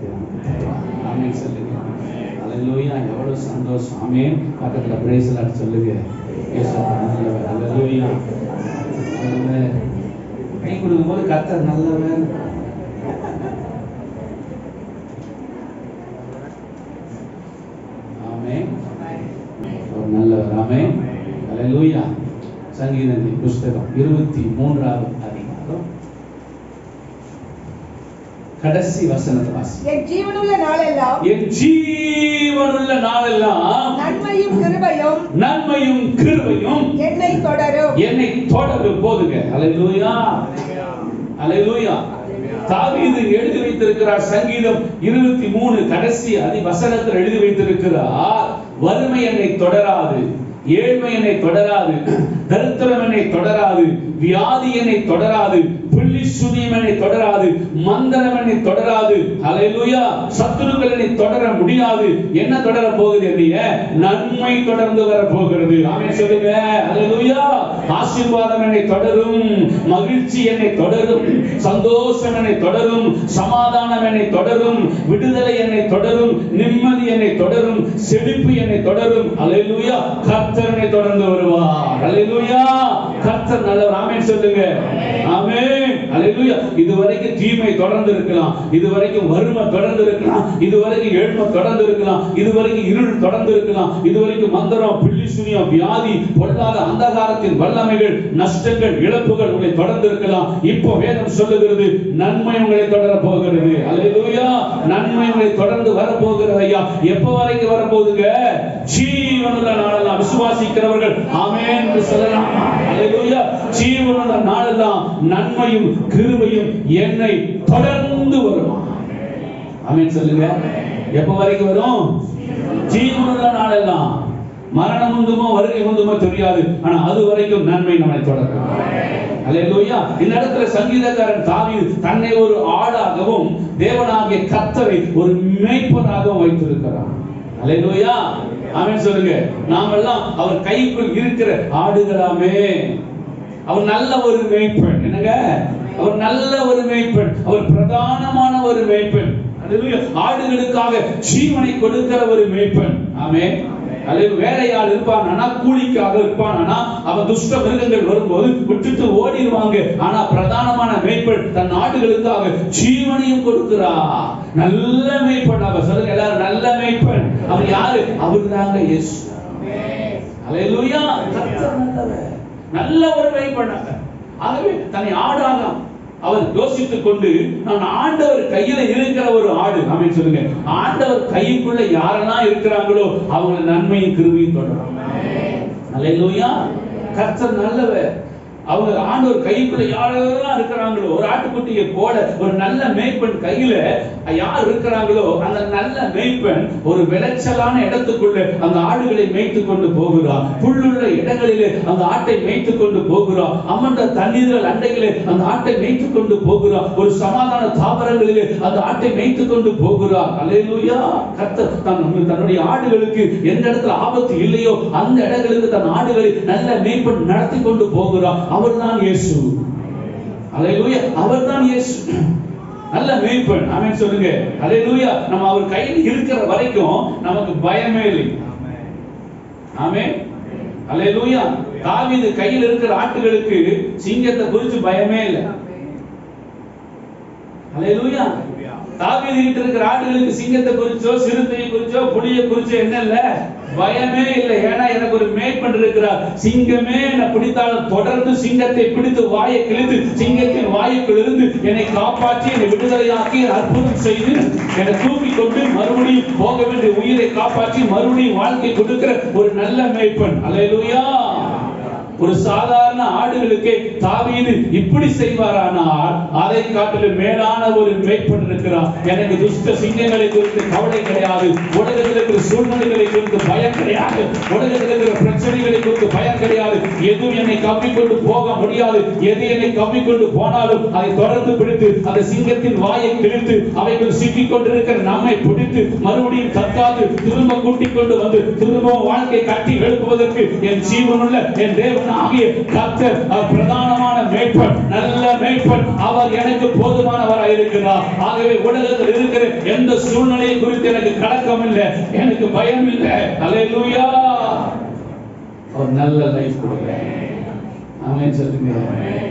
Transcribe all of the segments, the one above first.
நடத்துகிறான். ஆமென் சொல்லுங்க. அல்லேலூயா. எவ்வளவு சந்தோஷம். ஆமென். பக்கத்துல பிரைஸ் லார்ட் சொல்லுங்க. இயேசுவா நல்லவர். அல்லேலூயா. கை கொடுக்கும்போது கர்த்தர் நல்லவர். ஆமென். அவர் நல்லவர். ஆமென். அல்லேலூயா. சங்கீதத்தின் புஸ்தகம் 23வது அதிகாரம் கடைசி வசனத்தை வாசி. என் ஜீவனுள்ள நாளெல்லாம் நன்மையும் கிருபையும் என்னை தொடரும். போதுங்க. அல்லேலூயா. அல்லேலூயா. தாவீது எழுதி வைத்திருக்கிறார். சங்கீதம் 23 கடைசி வசனத்தில் எழுதி வைத்திருக்கிறார். வறுமை என்னை தொடராது, ஏழ்மை என்னை தொடராது, தரித்திரம் என்னை தொடராது, வியாதி என்னை தொடராது, புள்ளி சுனியம் என்னை தொடராது, மந்தனம் என்னை தொடராது. அல்லேலூயா. சத்துருக்கள் என்னை தொடர முடியாது. என்ன தொடர போகுது? என்னைய நன்மை தொடர்ந்து வர போகிறது. ஆமென் சொல்லுங்க. அல்லேலூயா. ஆசீர்வாதம் என்னை தொடரும், மகிழ்ச்சி என்னை தொடரும், சந்தோஷம் என்னை தொடரும், சமாதானம் என்னை தொடரும், விடுதலை என்னை தொடரும், நிம்மதி என்னை தொடரும், செழிப்பு என்னை தொடரும். அல்லேலூயா. கர்த்தர் என்னை தொடர்ந்து வருவார். அல்லேலூயா. கர்த்தர் நல்லவர். ஆமென் சொல்லுங்க. ஆமென். அல்லேலூயா. இதுவரைக்கும் தீமை தொடர்ந்து இருக்கலாம், இதுவரைக்கும் வறுமை தொடர்ந்து இருக்கலாம், இதுவரைக்கும் ஏழ்மை தொடர்ந்து இருக்கலாம், இதுவரைக்கும் இருள் தொடர்ந்து இருக்கலாம், இதுவரைக்கும் மந்திரம், பில்லி சுனியம், வியாதி, பொல்லாத அந்தகாரத்தின் வல்லமைகள், நஷ்டங்கள், இழப்புகள் உங்களை தொடர்ந்து இருக்கலாம். இப்போ வேதம் சொல்லுகிறது நன்மை உங்களை தொடர போகிறது. அல்லேலூயா. நன்மை உங்களை தொடர்ந்து வர போகிறது. ஐயா, எப்ப வரைக்கும் வர போகுதுங்க? ஜீவனுள்ள நாளெல்லாம். விசுவாசிக்கிறவர்கள் ஆமென் என்று சொல்லலாம். அல்லேலூயா. ஜீவனுள்ள நாளெல்லாம் நன்மையும் கிருபையும் என்னை தொடர்ந்து வரும். ஆமென் சொல்லுங்க. எப்ப வரைக்கும் வரும்? ஜீவனுள்ள நாளெல்லாம். மரணம் உண்டுமோ வருகை உண்டுமோ தெரியாது, ஆனா அது வரைக்கும் நன்மை நம்மை தொடரும். அல்லேலூயா. இந்த இடத்துல சங்கீதக்காரன் தாவீது தன்னை ஒரு ஆடாகவும் தேவனாகிய கர்த்தரை ஒரு மேய்ப்பனாகவும் வைத்திருக்கிறான். அல்லேலூயா. ஆமென் சொல்லுங்க. நாமெல்லாம் அவர் கைக்குள் இருக்கிற ஆடுகளாமே. அவர் நல்ல ஒரு மேய்ப்பன். என்னங்க? அவர் நல்ல ஒரு மேய்ப்பன். அவர் பிரதானமான ஒரு மேய்ப்பன். அல்லேலூயா. ஆடுகளுக்காக ஜீவனை கொடுக்கிற ஒரு மேய்ப்பன். ஆமென். அல்லது வேலையாள் இருப்பானா, கூலிக்காக இருப்பானா, அவன் துஷ்ட மிருகங்கள் வரும்போது விட்டுட்டு ஓடிடுவாங்க. ஆனா பிரதானமான மேய்ப்பன் தன் ஆடுகளுக்காக ஜீவனையும் கொடுக்கிறார். நல்ல மேய்ப்பன். அவர் சொல்லுங்க எல்லாரும், நல்ல மேய்ப்பன். அவர் யாரு? அவர் தாங்க இயேசு. அல்லேலூயா. கர்த்தர் நல்லவர். நல்ல ஒரு மேய்ப்பன். ஆகவே தன்னை ஆடாக அவர் யோசித்துக் கொண்டு, நான் ஆண்டவர் கையில இருக்கிற ஒரு ஆடு. ஆமென் சொல்லுங்க. ஆண்டவர் கைக்குள்ள யாரெல்லாம் இருக்கிறாங்களோ அவங்க நன்மையும் கிருபையும் தொடரும். அல்லேலூயா. கர்த்தர் நல்லவர். அவங்க ஆண்டவர் கைக்குள்ள யாரெல்லாம் இருக்கிறாங்களோ, ஒரு ஆட்டுக்குட்டியை போட ஒரு நல்ல மேய்ப்பன் கையில யார் இருக்கிறாங்களோ அந்த நல்ல மேய்ப்பன் ஒரு விளைச்சலான இடத்துக்குள்ள அந்த ஆடுகளை மேய்த்து கொண்டு போகிறார். புல்லுள்ள இடங்களிலே அந்த ஆட்டை மேய்த்து கொண்டு போகிறார். அமர்ந்த தண்ணீர்கள் அண்டையிலே அந்த ஆட்டை மேய்த்து கொண்டு போகிறார். ஒரு சமாதான தாவரங்களிலே அந்த ஆட்டை மேய்த்து கொண்டு போகிறார். அல்லேலூயா. கர்த்தர் தன்னுடைய ஆடுகளுக்கு எந்த இடத்துல ஆபத்து இல்லையோ அந்த இடங்களுக்கு தன் ஆடுகளை நல்ல மேய்ப்பன் நடத்தி கொண்டு போகிறார். அவர்தான் இயேசு. அல்லேலூயா. அவர்தான் இயேசு, நல்ல மேய்ப்பன். ஆமென் சொல்லுங்க. அல்லேலூயா. நம்ம அவர் கையில் இருக்கிற வரைக்கும் நமக்கு பயமே இல்லை. ஆமென். அல்லேலூயா. தாவீது கையில் இருக்கிற ஆட்டுகளுக்கு சிங்கத்தை குறித்து பயமே இல்லை. அல்லேலூயா. தாவீது கிட்ட இருக்கிற ஆடுகளுக்கு சிங்கத்தை குறிச்சோ, சிறுத்தையை குறிச்சோ, புலியை குறிச்சோ என்ன இல்ல? பயமே இல்லை. ஏன்னா எனக்கு ஒரு மேய்ப்பன் இருக்கிறார். சிங்கமே என்னை பிடித்தாலும் தொடர்ந்து சிங்கத்தை பிடித்து வாயை கிழித்து சிங்கத்தின் வாயுக்குள் இருந்து என்னை காப்பாற்றி என்னை விடுதலையாக்கி அற்புதம் செய்து என்னை தூக்கி கொண்டு மறுபடியும் போக வேண்டிய உயிரை காப்பாற்றி மறுபடியும் வாழ்க்கை கொடுக்கிற ஒரு நல்ல மேய்ப்பன். அல்லேலூயா. ஒரு சாதாரண ஆடுகளுக்கு தாவீது இப்படி செய்வாரானால் அதை காட்டிலும் மேலான ஒரு மேய்ப்பன் இருக்கிறார். எனக்கு துஷ்ட சிங்கங்களை குறித்து கவலை கிடையாது. உலகத்தில் இருக்கிற சூழ்நிலைகளை குறித்து பயம் கிடையாது. உலகத்தில் இருக்கிற பிரச்சனைகளை குறித்து பயம் கிடையாது. எதுவும் என்னை கவ்விக்கொண்டு போக முடியாது. எது என்னை கவ்விக்கொண்டு போனாலும் அதை தொடர்ந்து பிடித்து அந்த சிங்கத்தின் வாயை கிழித்து அவைகள் சிக்கிக் கொண்டிருக்கிற நம்மை பிடித்து மறுபடியும் கத்தாது திரும்ப கூட்டிக் கொண்டு வந்து திரும்பவும் வாழ்க்கை கட்டி எழுப்புவதற்கு என் ஜீவனுள்ள என் தேவன் ஆகிய கர்த்தர் பிரதானமான மேய்ப்பன், நல்ல மேய்ப்பன். அவர் எனக்கு போதுமானவராய் இருக்கிறார். ஆகவே உலகத்தில் இருக்கிற எந்த சூழ்நிலையை குறித்து எனக்கு கலக்கம் இல்லை, எனக்கு பயம் இல்லை. அல்லேலூயா. ஒரு நல்ல லைஃப் கொடுங்க. ஆமென் சொல்லுங்க.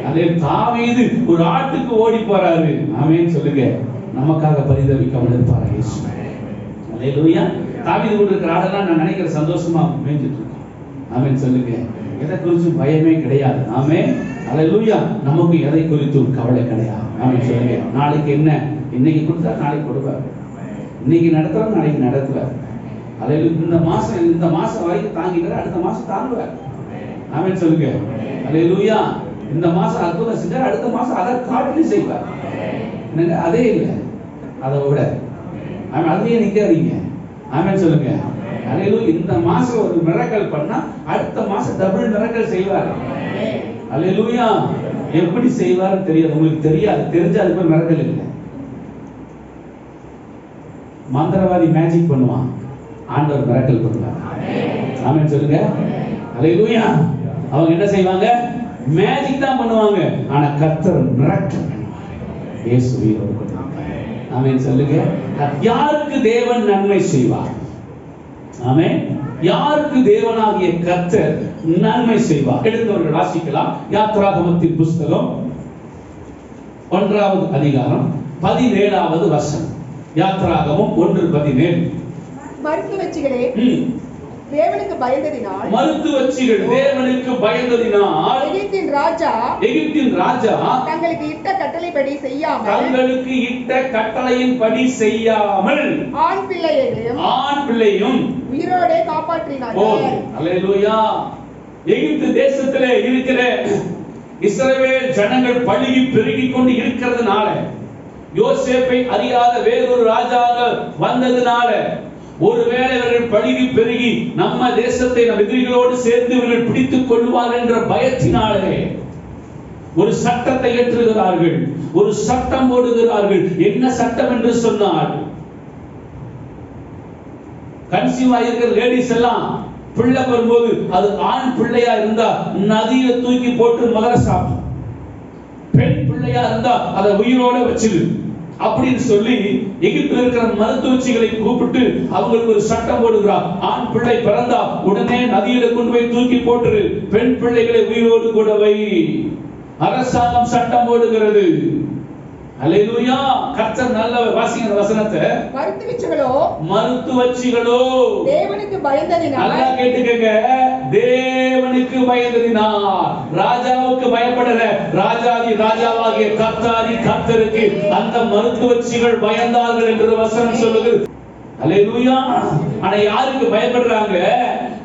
அதே தாவீது ஒரு ஆட்டுக்கு ஓடி போறாரு. ஆமென் சொல்லுங்க. நமக்காக பரிதவிக்காமல் இருப்பாரா இயேசு. அல்லேலூயா. தாவீது கூட இருக்கிற ஆடெல்லாம் நான் நினைக்கிற சந்தோஷமா மேய்ஞ்சிட்டு இருக்கோம். ஆமென் சொல்லுங்க. எதை குறித்து பயமே கிடையாது. ஆமென். அல்லேலூயா. நமக்கு எதை குறித்து கவலை கிடையாது. ஆமென் சொல்லுங்க. நாளைக்கு என்ன, இன்னைக்கு கொடுத்தா நாளைக்கு கொடுப்பார், இன்னைக்கு நடத்துறோம் நாளைக்கு நடத்துவார். அல்லேலூயா. இந்த மாசம் வரைக்கும் தாங்கிட்டார், அடுத்த மாசம் தாங்குவார். ஆமென் சொல்லுங்க. அல்லேலூயா. இந்த மாசம் அற்புதம் செஞ்சார், அடுத்த மாசம் அதை காட்டிலும் செய்வார். என்னங்க, அதே இல்லை, அதை விட. ஆமென். அதுலயே நிக்காதீங்க. ஆமென் சொல்லுங்க. அல்லேலூயா. இந்த மாசம் ஒரு மிராக்கிள் பண்ணா அடுத்த மாசம் டபுள் மிராக்கிள் செய்வார். அல்லேலூயா. எப்படி செய்வார் தெரியாது, உங்களுக்கு தெரியாது. தெரிஞ்சா அது பேர் மிராக்கிள் இல்லை. மந்திரவாதி மேஜிக் பண்ணுவான், ஆண்டவர் மிராக்கிள் பண்ணுவார். ஆமென் சொல்லுங்க. அல்லேலூயா. அவங்க என்ன செய்வாங்க? மேஜிக் தான் பண்ணுவாங்க, ஆனா கர்த்தர் மிராக்கிள் பண்ணுவார். இயேசு உயிரோடு இருக்கிறார். ஆமென் சொல்லுங்க. யாருக்கு தேவன் நன்மை செய்வார்? ஆமென். யாருக்கு தேவனாகிய கர்த்தர் நன்மை செய்வார்? எடுத்தவர்கள் வாசிக்கலாம். யாத்திராகமத்தின் புஸ்தகம் 1வது அதிகாரம் 17வது வசனம். யாத்திராகமம் 1:17. மருத்துவச்சிகளே, தேவனுக்கு பயந்ததினால், மருத்துவச்சிகள் தேவனுக்கு பயந்ததினால், எகிப்தின் ராஜா தங்களுக்கு இட்ட கட்டளைப்படி செய்யாமல், தங்களுக்கு இட்ட கட்டளையின்படி செய்யாமல் ஆண் பிள்ளையும் உயிரோடே காப்பாற்றினார்கள். அல்லேலூயா. எகிப்து தேசத்திலே இருக்கிற இஸ்ரவேல் ஜனங்கள் பழுகி பெருகிக் கொண்டு இருக்கிறதுனால, யோசேப்பை அறியாத வேறொரு ராஜாக்கள் வந்ததுனால, ஒருவேளை இவர்கள் பழுகி பெருகி நம்ம தேசத்தை நம் எதிரிகளோடு சேர்ந்து இவர்கள் பிடித்துக் கொள்வார் என்ற பயத்தினாலே ஒரு சட்டத்தை ஏற்றுகிறார்கள், ஒரு சட்டம் போடுகிறார்கள். என்ன சட்டம் என்று சொன்னால், கன்சீவ் ஆகியிருக்கிற லேடிஸ் எல்லாம் பிள்ளை வரும்போது அது ஆண் பிள்ளையா இருந்தா நதியில தூக்கி போட்டு மகர சாப்பிடும், பெண் பிள்ளையா இருந்தா அதை உயிரோட வச்சிரு அப்படின்னு சொல்லி எகிப்தில் இருக்கிற மருத்துவச்சிகளை கூப்பிட்டு அவங்களுக்கு ஒரு சட்டம் போடுகிறார். ஆண் பிள்ளை பிறந்தா உடனே நதியில கொண்டு போய் தூக்கி போட்டுரு, பெண் பிள்ளைகளை உயிரோடு கூட வை. அரசாங்கம் சட்டம் போடுகிறது. அல்லேலூயா. கர்த்தர் நல்லவர். வாசிங்க வசனத்தை. மருத்துவச்சிகளோ தேவனுக்கு பயந்ததினால், நல்லா கேட்டுக்கங்க, தேவனுக்கு பயந்ததினால், ராஜாவுக்கு பயப்படல, ராஜாவாகிய கர்த்தருக்கு அந்த மருத்துவச்சிகள் பயந்தார்கள் என்று வசனம் சொல்லுகிறது. அல்லேலூயா. ஆனா யாருக்கு பயப்படுறாங்க?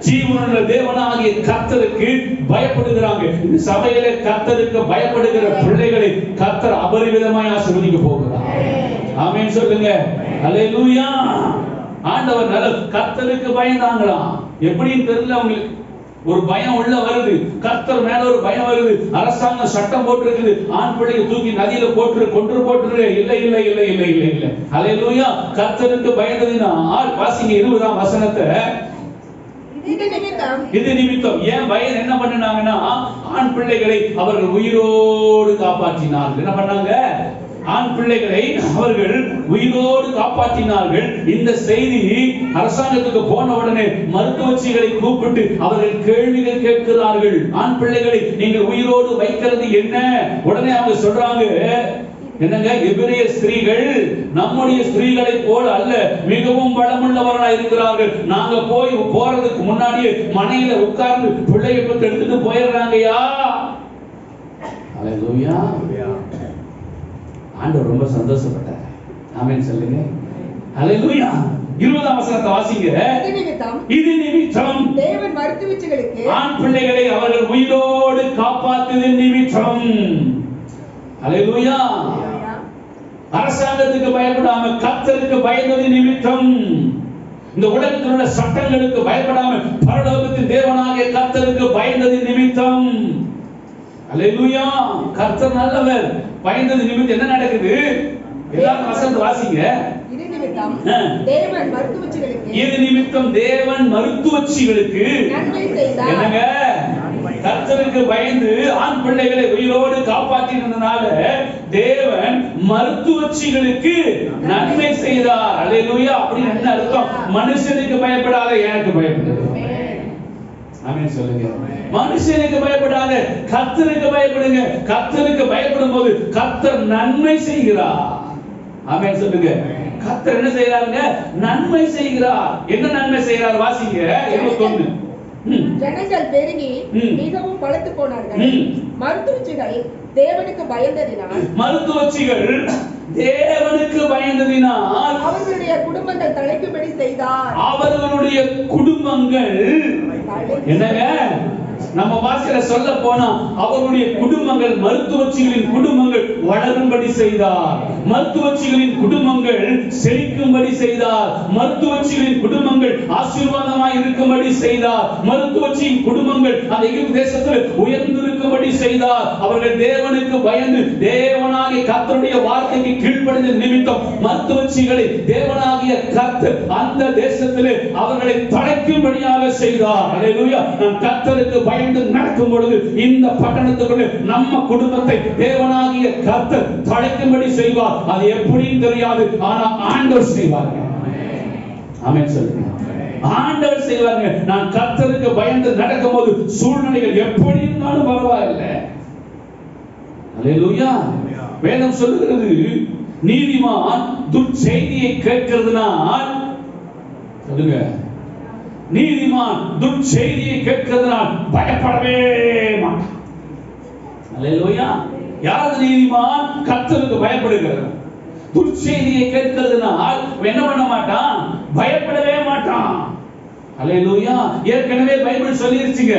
ஜீவனுள்ள தேவனாகிய கர்த்தருக்கு பயப்படுகிறாங்க. இந்த சபையிலே கர்த்தருக்கு பயப்படுகிற பிள்ளைகளை கர்த்தர் அபரிவிதமாய் ஆசீர்வதிக்க போகிறார். ஆமென் சொல்லுங்க. அல்லேலூயா. ஆண்டவர் நல்ல. கர்த்தருக்கு பயந்தாங்களாம். எப்படின்னு தெரியல அவங்களுக்கு. ஒரு பயம் உள்ள வருது, கர்த்தர் மேல ஒரு பயம் வருது. அரசாங்கம் சட்டம் போட்டிருக்குது, ஆண் பிள்ளையை தூக்கி நதியில போட்டு கொன்று போட்டுரு. இல்லை இல்லை இல்லை இல்லை இல்லை இல்லை. அல்லேலூயா. கர்த்தருக்கு பயந்ததினால், வாசிங்க 20ஆம் வசனத்தை. இது நிமித்தம். ஏன் பயன் என்ன பண்ணாங்கன்னா, ஆண் பிள்ளைகளை அவர்கள் உயிரோடு காப்பாற்றினார்கள். என்ன பண்ணாங்க? ஆண் பிள்ளைகளை அவர்கள் உயிரோடு காப்பாற்றினார்கள். இந்த செய்தி அரசாங்கத்துக்கு போன உடனே மருத்துவச்சிகளை கூப்பிட்டு அவர்கள் கேள்விகள் கேட்கிறார்கள். ஆண் பிள்ளைகளை நீங்கள் உயிரோடு வைக்கிறது என்ன? உடனே அவங்க சொல்றாங்க, என்னங்க, எபிரேய ஸ்திரீகள் நம்முடைய ஸ்திரீகளை போல அல்ல, மிகவும் பலமுள்ளவர்களா இருக்கிறார்கள். நாங்க போறதுக்கு முன்னாடியே மனையில உட்கார்ந்து பிள்ளையை பத்தி எடுத்துட்டு போயிடுறாங்கயா. அல்லேலூயா. ஆண்டவர் ரொம்ப சந்தோஷப்பட்டார். ஆமென் சொல்லுங்க. அல்லேலூயா. 20ஆம் வசனத்தை வாசிங்க. இது நிமித்தம் தேவன் மருத்துவச்சிகளுக்கு ஆண் பிள்ளைகளை அவர்கள் உயிரோடு காப்பாற்றுவது நிமித்தம். அல்லேலூயா. அரசாங்கத்துக்கு பயப்படாம கர்த்தருக்கு பயந்தது நிமித்தம், இந்த உலகத்தில் உள்ள சட்டங்களுக்கு பயப்படாம பரலோகத்தின் தேவனாகிய கர்த்தருக்கு பயந்தது நிமித்தம். அல்லேலூயா. கர்த்தர் நல்லவர். பயந்தது நிமித்தம் என்ன நடக்குது? எல்லாரும் வசனத்தை வாசிங்க. இது நிமித்தம் தேவன் மருத்துவச்சிகளுக்கு நன்மை செய்தார். என்னங்க, கர்த்தருக்கு பயந்து ஆண் பிள்ளைகளை உயிரோடு காப்பாற்றினதுனால தேவன் மருத்துவச்சிகளுக்கு நன்மை செய்தார். அல்லேலூயா. அப்படின்னு என்ன அர்த்தம்? மனுஷனுக்கு பயப்படாத, எனக்கு பயப்படு. ஆமென் சொல்லுங்க. மனுஷனுக்கு பயப்படாத, கர்த்தருக்கு பயப்படுங்க. கர்த்தருக்கு பயப்படும் போது கர்த்தர் நன்மை செய்கிறார். ஆமென் சொல்லுங்க. கர்த்தர் என்ன செய்யறாருங்க? நன்மை செய்கிறார். என்ன நன்மை செய்கிறார்? வாசிங்க 21. ஜனங்கள் பெருகி மிகவும் பலத்து போனார்கள். மருத்துவச்சிகள் தேவனுக்கு பயந்ததினால் அவர்களுடைய குடும்பங்கள் தலைக்கும்படி செய்தார். அவர்களுடைய குடும்பங்கள் என்னங்க? நம்ம வாசில சொல்ல போனா அவருடைய குடும்பங்கள், மருத்துவச்சிகளின் குடும்பங்கள் வளரும்படி செய்தார். மருத்துவச்சிகளின் குடும்பங்கள் செழிக்கும்படி செய்தார். மருத்துவச்சிகளின் குடும்பங்கள் ஆசீர்வாதமாய் இருக்கும்படி செய்தார். மருத்துவச்சியின் குடும்பங்கள் அந்த எகிப்து தேசத்தில் உயர்ந்திருக்கும்படி செய்தார். அவர்கள் தேவனுக்கு பயந்து தேவனாகிய கர்த்தருடைய வார்த்தைக்கு கீழ்ப்படிந்த நிமித்தம் மருத்துவச்சிகளை தேவனாகிய கர்த்தர் அந்த தேசத்திலே அவர்களை தழைக்கும்படியாக செய்தார். அல்லேலூயா. நாம் கர்த்தருக்கு பயந்து நடக்கும் பொழுது இந்த பட்டணத்துக்குள்ளே நம்ம குடும்பத்தை தேவனாகிய கர்த்தர் தழைக்கும்படி செய்வார். அது எப்படின்னு தெரியாது, ஆனா ஆண்டவர் செய்வார். ஆமென் சொல்லுங்க. ஆண்டவர் செய்வாங்க. நான் கர்த்தருக்கு பயந்து நடக்கும்போது சூழ்நிலைகள் எப்படி இருந்தாலும் பரவாயில்லை. அல்லேலூயா. வேதம் சொல்லுகிறது, நீதிமான் துர்ச்செய்தியை கேட்கிறதுனால், சொல்லுங்க, நீதிமான் துர்ச்செய்தியை கேட்கிறதுனால் பயப்படவே மாட்டான். அல்லேலூயா. யார் நீதிமான்? கர்த்தருக்கு பயப்படுகிறார். துர்ச்செய்தியை கேட்கிறதுனால் என்ன பண்ண மாட்டான்? பயப்படவே மாட்டான். அல்லேலூயா. ஏற்கனவே பைபிள் சொல்லிருச்சுங்க.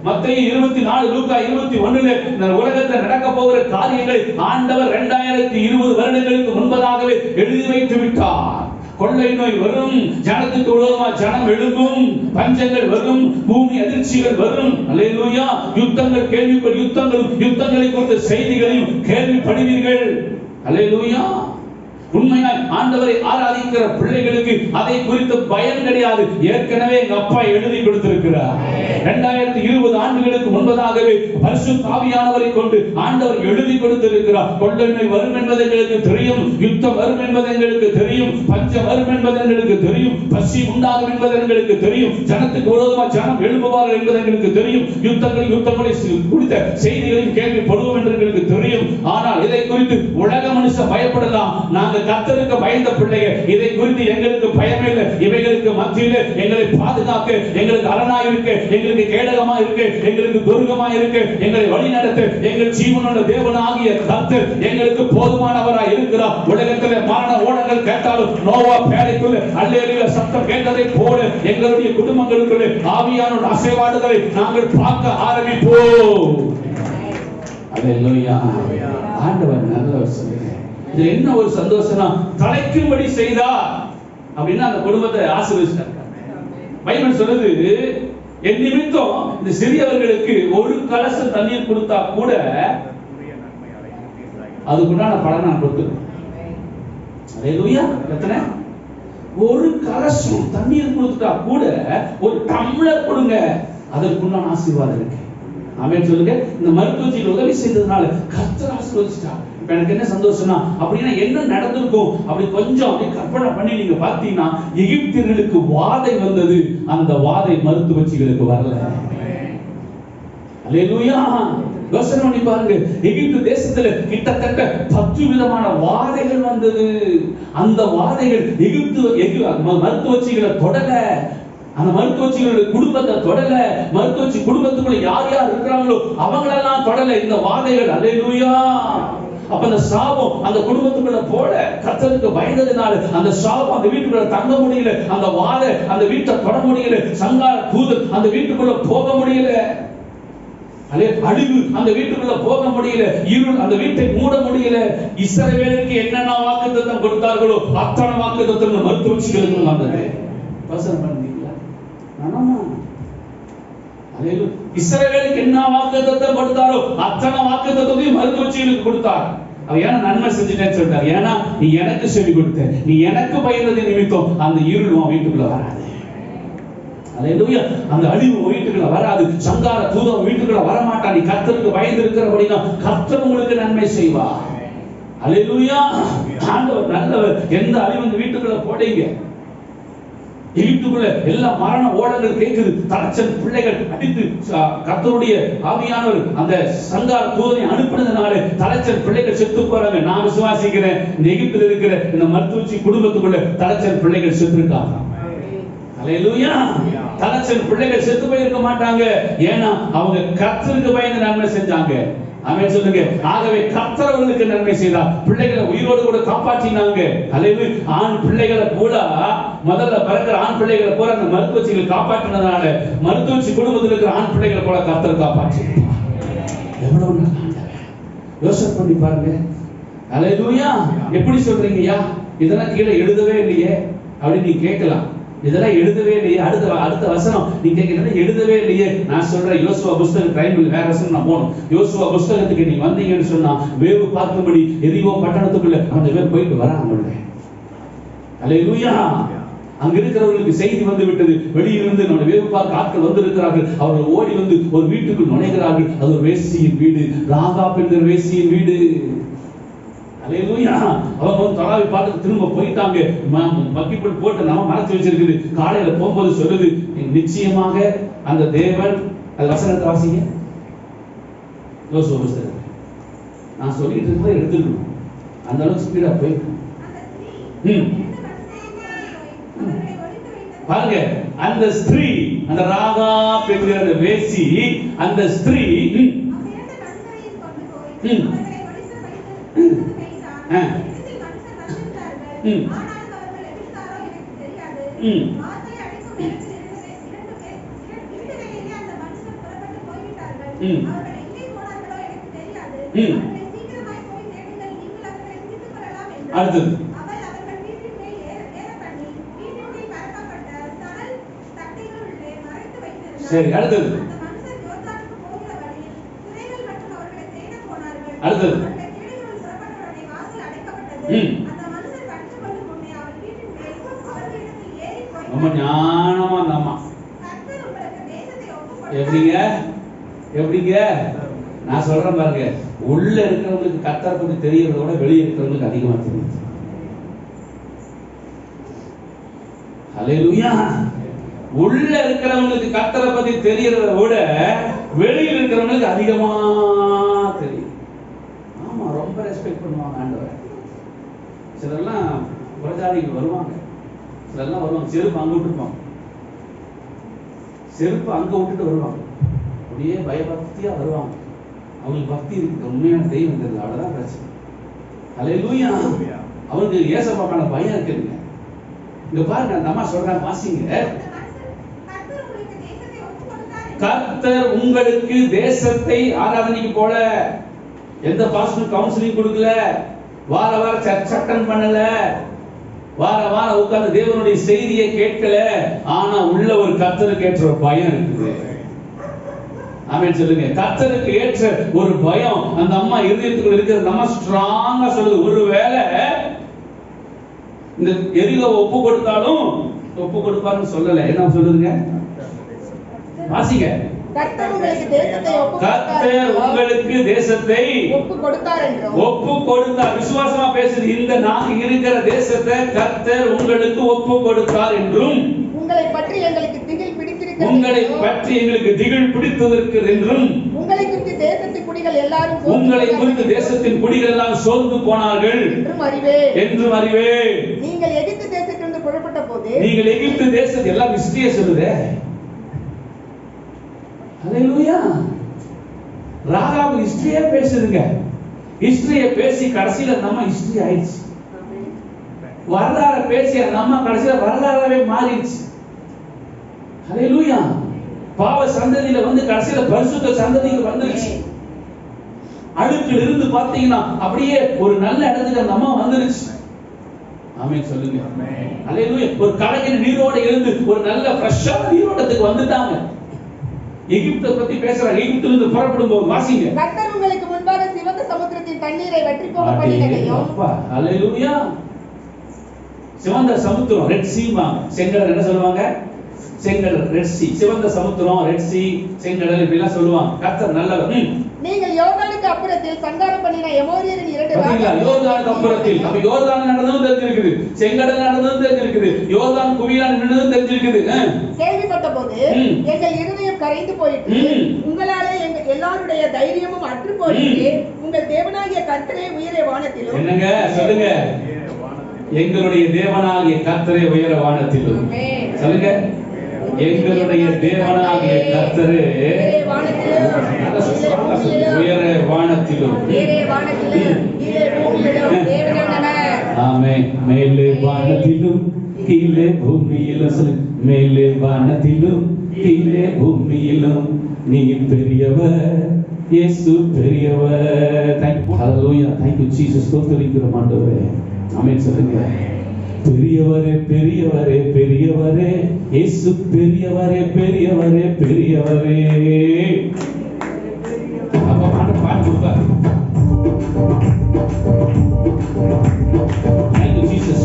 மத்தேயு 24, லூக்கா 21 இந்த உலகத்தில் நடக்க போகிற காரியங்களை ஆண்டவர் 2020 வருடங்களுக்கு முன்பதாகவே எழுதி வைத்து விட்டார். கொள்ளை நோய் வரும், ஜனத்துக்கு விரோதமா ஜனம் எழும்பும், பஞ்சங்கள் வரும், பூமி அதிர்ச்சிகள் வரும். அல்லேலூயா. யுத்தங்கள் யுத்தங்களை குறித்த செய்திகளையும் கேள்விப்படுவீர்கள். அல்லேலூயா. உண்மையாய் ஆண்டவரை ஆராதிக்கிற பிள்ளைகளுக்கு அதை குறித்து பயம் கிடையாது. ஏற்கனவே எங்க அப்பா எழுதி கொடுத்திருக்கிறார். 2020 ஆண்டுகளுக்கு முன்பதாகவே பரிசுத்த ஆவியானவரை கொண்டு ஆண்டவர் எழுதி கொடுத்திருக்கிறார். கொள்ளை நோய் வரும் என்பது எங்களுக்கு தெரியும், யுத்தம் வரும் என்பது எங்களுக்கு தெரியும், பஞ்சம் வரும் என்பது எங்களுக்கு தெரியும், பசி உண்டாகும் என்பது எங்களுக்கு தெரியும், ஜனத்துக்கு விரோதமாக ஜனம் எழும்புவார்கள் என்பது எங்களுக்கு தெரியும், யுத்தங்களை குறித்த செய்திகளையும் கேள்விப்படுவோம் என்று எங்களுக்கு தெரியும். ஆனால் இதை குறித்து உலக மனுஷன் பயப்படலாம். நாங்கள் கர்த்தருக்கு பயந்த பிள்ளைகள், இதை குறித்து எங்களுக்கு பயமே இல்லை. இவைகளுக்கு மத்தியிலே எங்களை பாதுகாக்க, எங்களுக்கு அரணாய் இருக்க, எங்களுக்கு கேடகமா இருக்க, எங்களுக்கு துர்கமா இருக்க, எங்களை வழிநடத்த எங்கள் ஜீவனுள்ள தேவனாகிய கர்த்தர் எங்களுக்கு போதுமானவராய் இருக்கிறார். உலகத்திலே மரண ஓடங்கள் கேட்டாலும் நோவா பேழைக்குள்ள அல்லேலூயா சத்தம் கேட்டதை போல எங்களுடைய குடும்பங்களுக்குள்ளே ஆவியானோட அசைவாடுதலை நாங்கள் பார்க்க ஆரம்பிப்போம். அல்லேலூயா. ஆண்டவர் நல்லவர். சொல்லுங்க, இது என்ன ஒரு சந்தோஷம்னா, தலைக்கும்படி செய்தார் அப்படின்னா அந்த குடும்பத்தை ஆசீர்வதிச்சார். பைபிள் சொல்லுது, என் நிமித்தம் இந்த சிறியவர்களுக்கு ஒரு கலசம் தண்ணீர் கொடுத்தா கூட அதுக்குண்டான பலன் நான் கொடுத்துருவேன். அல்லேலூயா. எத்தனை? ஒரு கலசம் தண்ணீர் கொடுத்தா கூட ஒரு டம்ளர் கொடுங்க, அதற்குண்டான ஆசீர்வாதம் இருக்கு. ஆமென் சொல்லுங்க. இந்த மருத்துவத்தில் உதவி செய்ததுனால கர்த்தர் ஆசீர்வதிச்சிட்டார். இப்ப எனக்கு என்ன சந்தோஷம்னா, அப்படின்னா என்ன நடந்திருக்கும் அப்படி கொஞ்சம் அப்படி கற்பனை பண்ணி நீங்க பார்த்தீங்கன்னா, எகிப்தியர்களுக்கு வாதை வந்தது, அந்த வாதை மருத்துவச்சிகளுக்கு வரல. அல்லேலூயா. யோசனை பண்ணி பாருங்க, எகிப்து தேசத்துல கிட்டத்தட்ட 10 விதமான வாதைகள் வந்தது. அந்த வாதைகள் மருத்துவச்சிகளை தொடல, அந்த மருத்துவச்சிகளுடைய குடும்பத்தை தொடல, மருத்துவச்சி குடும்பத்துக்குள்ள யார் யார் இருக்கிறாங்களோ அவங்களெல்லாம் தொடல இந்த வாதைகள். அல்லேலூயா. அப்ப அந்த சாபம் அந்த குடும்பத்துக்குள்ள போல கர்த்தருக்கு பயந்ததினால அந்த சாபம் அந்த வீட்டுக்குள்ள தங்க முடியல, அந்த வாதை அந்த வீட்டை தொட முடியல, சங்கார தூதன் அந்த வீட்டுக்குள்ள போக முடியல, அழிவு அந்த வீட்டுக்குள்ள போக முடியல, இருள் அந்த வீட்டை மூட முடியல. இஸ்ரவேலுக்கு என்னென்ன வாக்குத்தத்தம் கொடுத்தார்களோ அத்தனை வாக்குத்தத்தம் மருத்துவச்சிகளுக்கு வந்தது. வசனம் பண்ணீங்களா? இஸ்ரவேலுக்கு என்ன வாக்குத்தத்தம் கொடுத்தாரோ அத்தனை வாக்குத்தத்தத்தையும் மருத்துவச்சிகளுக்கு கொடுத்தார். அவ ஏன்னா நன்மை செஞ்சுட்டேன்னு சொல்லிட்டார். ஏன்னா நீ எனக்கு செவி கொடுத்த, நீ எனக்கு பயந்தது நிமித்தம் அந்த இருளும் வீட்டுக்குள்ள வராது. அல்லேலூயா. அந்த அழிவு வீட்டுக்குள்ள வராது, சங்கார தூதன் வீட்டுக்குள்ள வர மாட்டான். நீ கர்த்தருக்கு பயந்து இருக்கிறபடினா கர்த்தர் உங்களுக்கு நன்மை செய்வார். அல்லேலூயா. ஆண்டவர் நல்லவர். எந்த அழிவு இந்த வீட்டுக்குள்ள போடுங்க, எகிப்துக்குள்ள எல்லா மரண ஓடங்கள் கேட்குது. தலைச்சன் பிள்ளைகள் அடித்து கர்த்தருடைய ஆவியானவர் அந்த சங்கார தூதனை அனுப்பினதுனால தலைச்சன் பிள்ளைகள் செத்து போறாங்க. நான் விசுவாசிக்கிறேன், இந்த எகிப்தில் இருக்கிற இந்த மருத்துவச்சி குடும்பத்துக்குள்ள தலைச்சன் பிள்ளைகள் செத்து இருக்காங்க. அல்லேலூயா. தலைச்சன் பிள்ளைகள் செத்து போயிருக்க மாட்டாங்க. ஏன்னா அவங்க கர்த்தருக்கு பயந்து நன்மை செஞ்சாங்க. ஆமென் சொல்லுங்க. ஆகவே கர்த்தர் அவர்களுக்கு நன்மை செய்தார். பிள்ளைகளை உயிரோடு கூட காப்பாற்றினாங்க. அல்லேலூயா. ஆண் பிள்ளைகளை கூட முதல்ல பிறக்கிற ஆண் பிள்ளைகளை கூட அந்த மருத்துவச்சிகள் காப்பாற்றினதுனால மருத்துவச்சி குடும்பத்தில் இருக்கிற ஆண் பிள்ளைகளை கூட கர்த்தர் காப்பாற்றினார். எவ்வளவு நல்ல ஆண்டவர். யோசனை பண்ணி பாருங்க. அல்லேலூயா. எப்படி சொல்றீங்கய்யா, இதெல்லாம் கீழே எழுதவே இல்லையே அப்படின்னு நீ கேட்கலாம். இதெல்லாம் எழுதவே இல்லையே, அடுத்த வசனம் நீ கேட்கிறீங்க எழுதவே இல்லையே. நான் சொல்றேன், யோசுவா புஸ்தகம் டைமில் வேற வசனம் நான் போகணும். யோசுவா புஸ்தகத்துக்கு நீ வந்தீங்கன்னு சொன்னா வேவு பார்க்கும்படி எரிவோ பட்டணத்துக்குள்ள அந்த பேர் போயிட்டு வராங்க. அல்லேலூயா. அங்க இருக்கிறவர்களுக்கு செய்தி வந்து விட்டது, வெளியிலிருந்து நம்ம வேவு பார்க்க ஆட்கள் வந்து இருக்கிறார்கள். அவர்கள் ஓடி வந்து ஒரு வீட்டுக்குள் நுழைகிறார்கள். அது ஒரு வேசியின் வீடு, ராகாப் என்கிற வேசியின் வீடு. அல்லேலூயா. அவங்க வந்து தொலாவி பார்த்து திரும்ப போயிட்டாங்க. மக்கிப்பட்டு போட்டு நம்ம மறைச்சு வச்சிருக்குது. காலையில போகும்போது சொல்லுது, நிச்சயமாக அந்த தேவன், அது வசனத்தை வாசிங்க. யோசுவா புஸ்தகம் நான் சொல்லிட்டு இருந்ததை எடுத்துக்கணும், அந்த அளவுக்கு ஸ்பீடா போயிடும். பாருங்க, அந்த ஸ்திரீ, அந்த ராகாப் என்கிற அந்த வேசி, அந்த ஸ்திரீ அடுத்தது சரி, அடுத்தது அடுத்தது ரொம்ப ஞானமா அந்த அம்மா எப்படிங்க நான் சொல்றேன் பாருங்க, உள்ள இருக்கிறவங்களுக்கு கர்த்தரை பத்தி தெரியறத விட வெளியே இருக்கிறவங்களுக்கு அதிகமா தெரியும். அல்லேலூயா. உள்ள இருக்கிறவங்களுக்கு கர்த்தரை பத்தி தெரியறத விட வெளியில் இருக்கிறவங்களுக்கு அதிகமா தெரியும். ஆமா, ரொம்ப ரெஸ்பெக்ட் பண்ணுவாங்க ஆண்டவரை. சிலர்லாம் புறஜாதிகள் வருவாங்க, சிலர்லாம் வருவாங்க செருப்பு அங்க விட்டுருப்பாங்க, செருப்பு அங்க விட்டுட்டு வருவாங்க. அப்படியே பயபக்தியா வருவாங்க. அவங்களுக்கு பக்தி இருக்கு, உண்மையான தெய்வம் தெரியல, அவ்வளவுதான் பிரச்சனை. அல்லேலூயா. அவங்களுக்கு ஏசப்பாக்கான பயம் இருக்குங்க. இங்க பாருங்க, அந்த அம்மா சொல்றாங்க, வாசிங்க. கர்த்தர் உங்களுக்கு தேசத்தை ஆராதனைக்கு போல எந்த பாஸ்டர் கவுன்சிலிங் கொடுக்கல, வார வார சட்டம் பண்ணல, வார வாரம் உட்கார்ந்து தேவனுடைய செய்தியை கேட்கல. ஆனா உள்ள ஒரு கர்த்தருக்கு ஏற்ற ஒரு பயம் இருக்குது. ஆமென் சொல்லுங்க. கர்த்தருக்கு ஏற்ற ஒரு பயம் அந்த அம்மா இதயத்துக்குள்ள இருக்கிறது. நம்ம ஸ்ட்ராங்கா சொல்லுது, ஒருவேளை இந்த எரிகோவை ஒப்பு கொடுத்தாலும் ஒப்பு கொடுப்பாருன்னு சொல்லல. என்ன சொல்லுதுங்க, வாசிங்க. கர்த்தர் உங்களுக்கு தேசத்தை ஒப்பு கொடுத்தார். விசுவாசமா பேசுது. இந்த நாங்க இருக்கிற தேசத்தை கர்த்தர் உங்களுக்கு ஒப்பு கொடுத்தார் என்றும், உங்களை பற்றி எங்களுக்கு திகில் பிடித்திருக்கிறது, உங்களை பற்றி எங்களுக்கு திகில் பிடித்ததற்கு என்றும், உங்களை குறித்து தேசத்தின் குடிகள் எல்லாரும் சோர்ந்து போனார்கள் என்றும் அறிவே. நீங்கள் எகிப்து தேசத்திலிருந்து புறப்பட்ட போது, நீங்கள் எகிப்து தேசத்தை எல்லாம் ஹிஸ்டரியை சொல்லுதே. அல்லேலூயா. ராகாப் ஹிஸ்டரியே பேசுதுங்க. ஹிஸ்டரியை பேசி கடைசியில நம்ம ஹிஸ்டரி ஆயிடுச்சு. வரலாறு பேசி நம்ம கடைசியில வரலாறாவே மாறிடுச்சு. அல்லேலூயா. பாவ சந்ததியில வந்து கடைசியில பரிசுத்த சந்ததிக்கு வந்துருச்சு. அழுக்கில் இருந்து பாத்தீங்கன்னா அப்படியே ஒரு நல்ல இடத்துக்கு நம்ம வந்துருச்சு. ஆமென் சொல்லுங்க. அல்லேலூயா. ஒரு கலங்கின நீரோட எழுந்து ஒரு நல்ல ஃப்ரெஷ்ஷான நீரோட்டத்துக்கு வந்துட்டாங்க. எகிப்தை பத்தி பேசுறாங்க. எகிப்திலிருந்து இருந்து புறப்படும் போது வாசிங்க. கர்த்தர் உங்களுக்கு முன்பாக சிவந்த சமுத்திரத்தின் தண்ணீரை வற்றி போக பண்ணினதையும். அல்லேலூயா. சிவந்த சமுத்திரம், ரெட் சீமா, செங்கடல் என்ன சொல்லுவாங்க, செங்கடல் ரெட் சி, சிவந்த சமுத்திரம் ரெட் சி, செங்கடல் இப்படி எல்லாம் சொல்லுவாங்க. கர்த்தர் நல்லவர். நீங்கள் யோர்தானுக்கு அப்புறத்தில் சங்காரம் பண்ணின எமோரியரின் 2 பாத்தீங்களா? யோர்தானுக்கு அப்புறத்தில் அப்ப யோர்தான் நடந்ததும் தெரிஞ்சிருக்குது, செங்கடல் நடந்ததும் தெரிஞ்சிருக்குது, யோர்தான் குவியான் நின்றதும் தெரிஞ்சிருக்குது. கேள்விப்பட்டபோது எங்கள் இருதயம் கரைந்து போயிட்டு, உங்களாலே எங்கள் எல்லாருடைய தைரியமும் அற்று போயிட்டு, உங்கள் தேவனாகிய கர்த்தரே உயர வானத்திலும். என்னங்க சொல்லுங்க? எங்களுடைய தேவனாகிய கர்த்தரே உயர வானத்திலும். சொல்லுங்க, எங்களுடைய தேவனாகிய கர்த்தரே உயர வானத்திலும். ஆமென். மேலே வானத்திலும் கீழே பூமியிலும், மேலே வானத்திலும் கீழே பூமியிலும் நீ பெரியவர், இயேசு பெரியவர். Thank you. Hallelujah. Thank you Jesus. ஸ்தோத்திரிக்கிறோம் ஆண்டவரே. ஆமென் சொல்லுங்க. பெரியவரே பெரியவரே பெரியவரே இயேசு பெரியவரே பெரியவரே பெரியவரே. அப்ப பாட்டு கொடுப்பாரு. Thank you Jesus.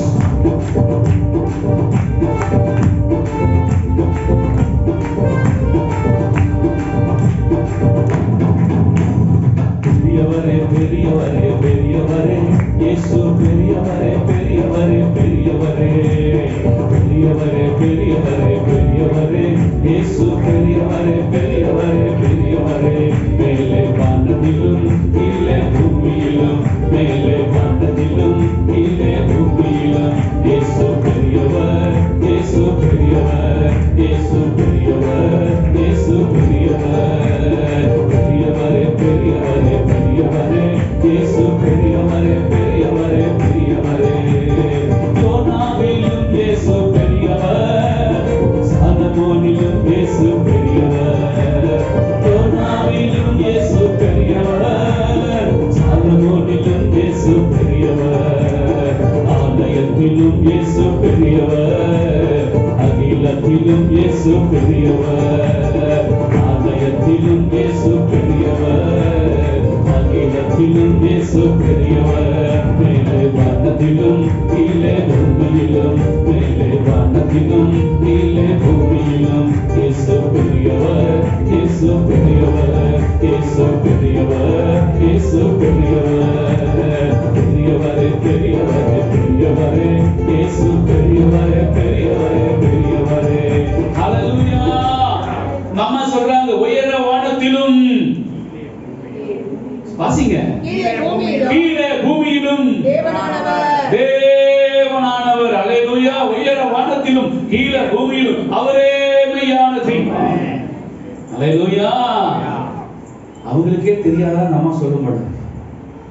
பெரியவரே பெரியவரே பெரியவரே இயேசு பெரியவரே பெரியவரே பெரியவரே. பெரியவரே பெரியவரே பெரியவரே இயேசு பெரியவரே பெரியவரே பெரியவரே. மேலே வானத்திலும் கீழே பூமியிலும், மேலே வானத்திலும் கீழே பூமியிலும் இயேசு பெரியவர், இயேசு பெரியவர், இயேசு பெரியவர், இயேசு பெரியவர். பெரியவரே பெரியவரே பெரியவரே இயேசு பெரியவரே பெரியவரே பெரியவரே. யோனாவிலும் இயேசு பெரியவர், சாலமோனிலும் இயேசு பெரியவர். யோனாவிலும் இயேசு பெரியவர், சாலமோனிலும் இயேசு பெரியவர். ஆலயத்திலும் இயேசு பெரியவர், அகிலத்திலும் இயேசு பெரியவர். ஆலயத்திலும் இயேசு பெரியவர், அகிலத்திலும் இயேசு பெரியவர். மேலே வானத்திலும் கீழே பூமியிலும், மேலே வானத்திலும் கீழே பூமியிலும் இயேசு பெரியவர், இயேசு பெரியவர், இயேசு பெரியவர், இயேசு பெரியவர். பெரியவரே பெரியவரே பெரியவரே இயேசு பெரியவரே பெரியவரே பெரியவரே. ஹல்லேலூயா. நம்ம சொல்றாங்க உயர வானத்திலும், வாசிங்க, கீழே பூமியிலும் தேவனானவர். அல்லேலூயா. உயர வானத்திலும் கீழே பூமியிலும் அவரே மெய்யான தெய்வம். அல்லேலூயா. அவங்களுக்கே தெரியாதா நம்ம சொல்ல மாட்டோம்.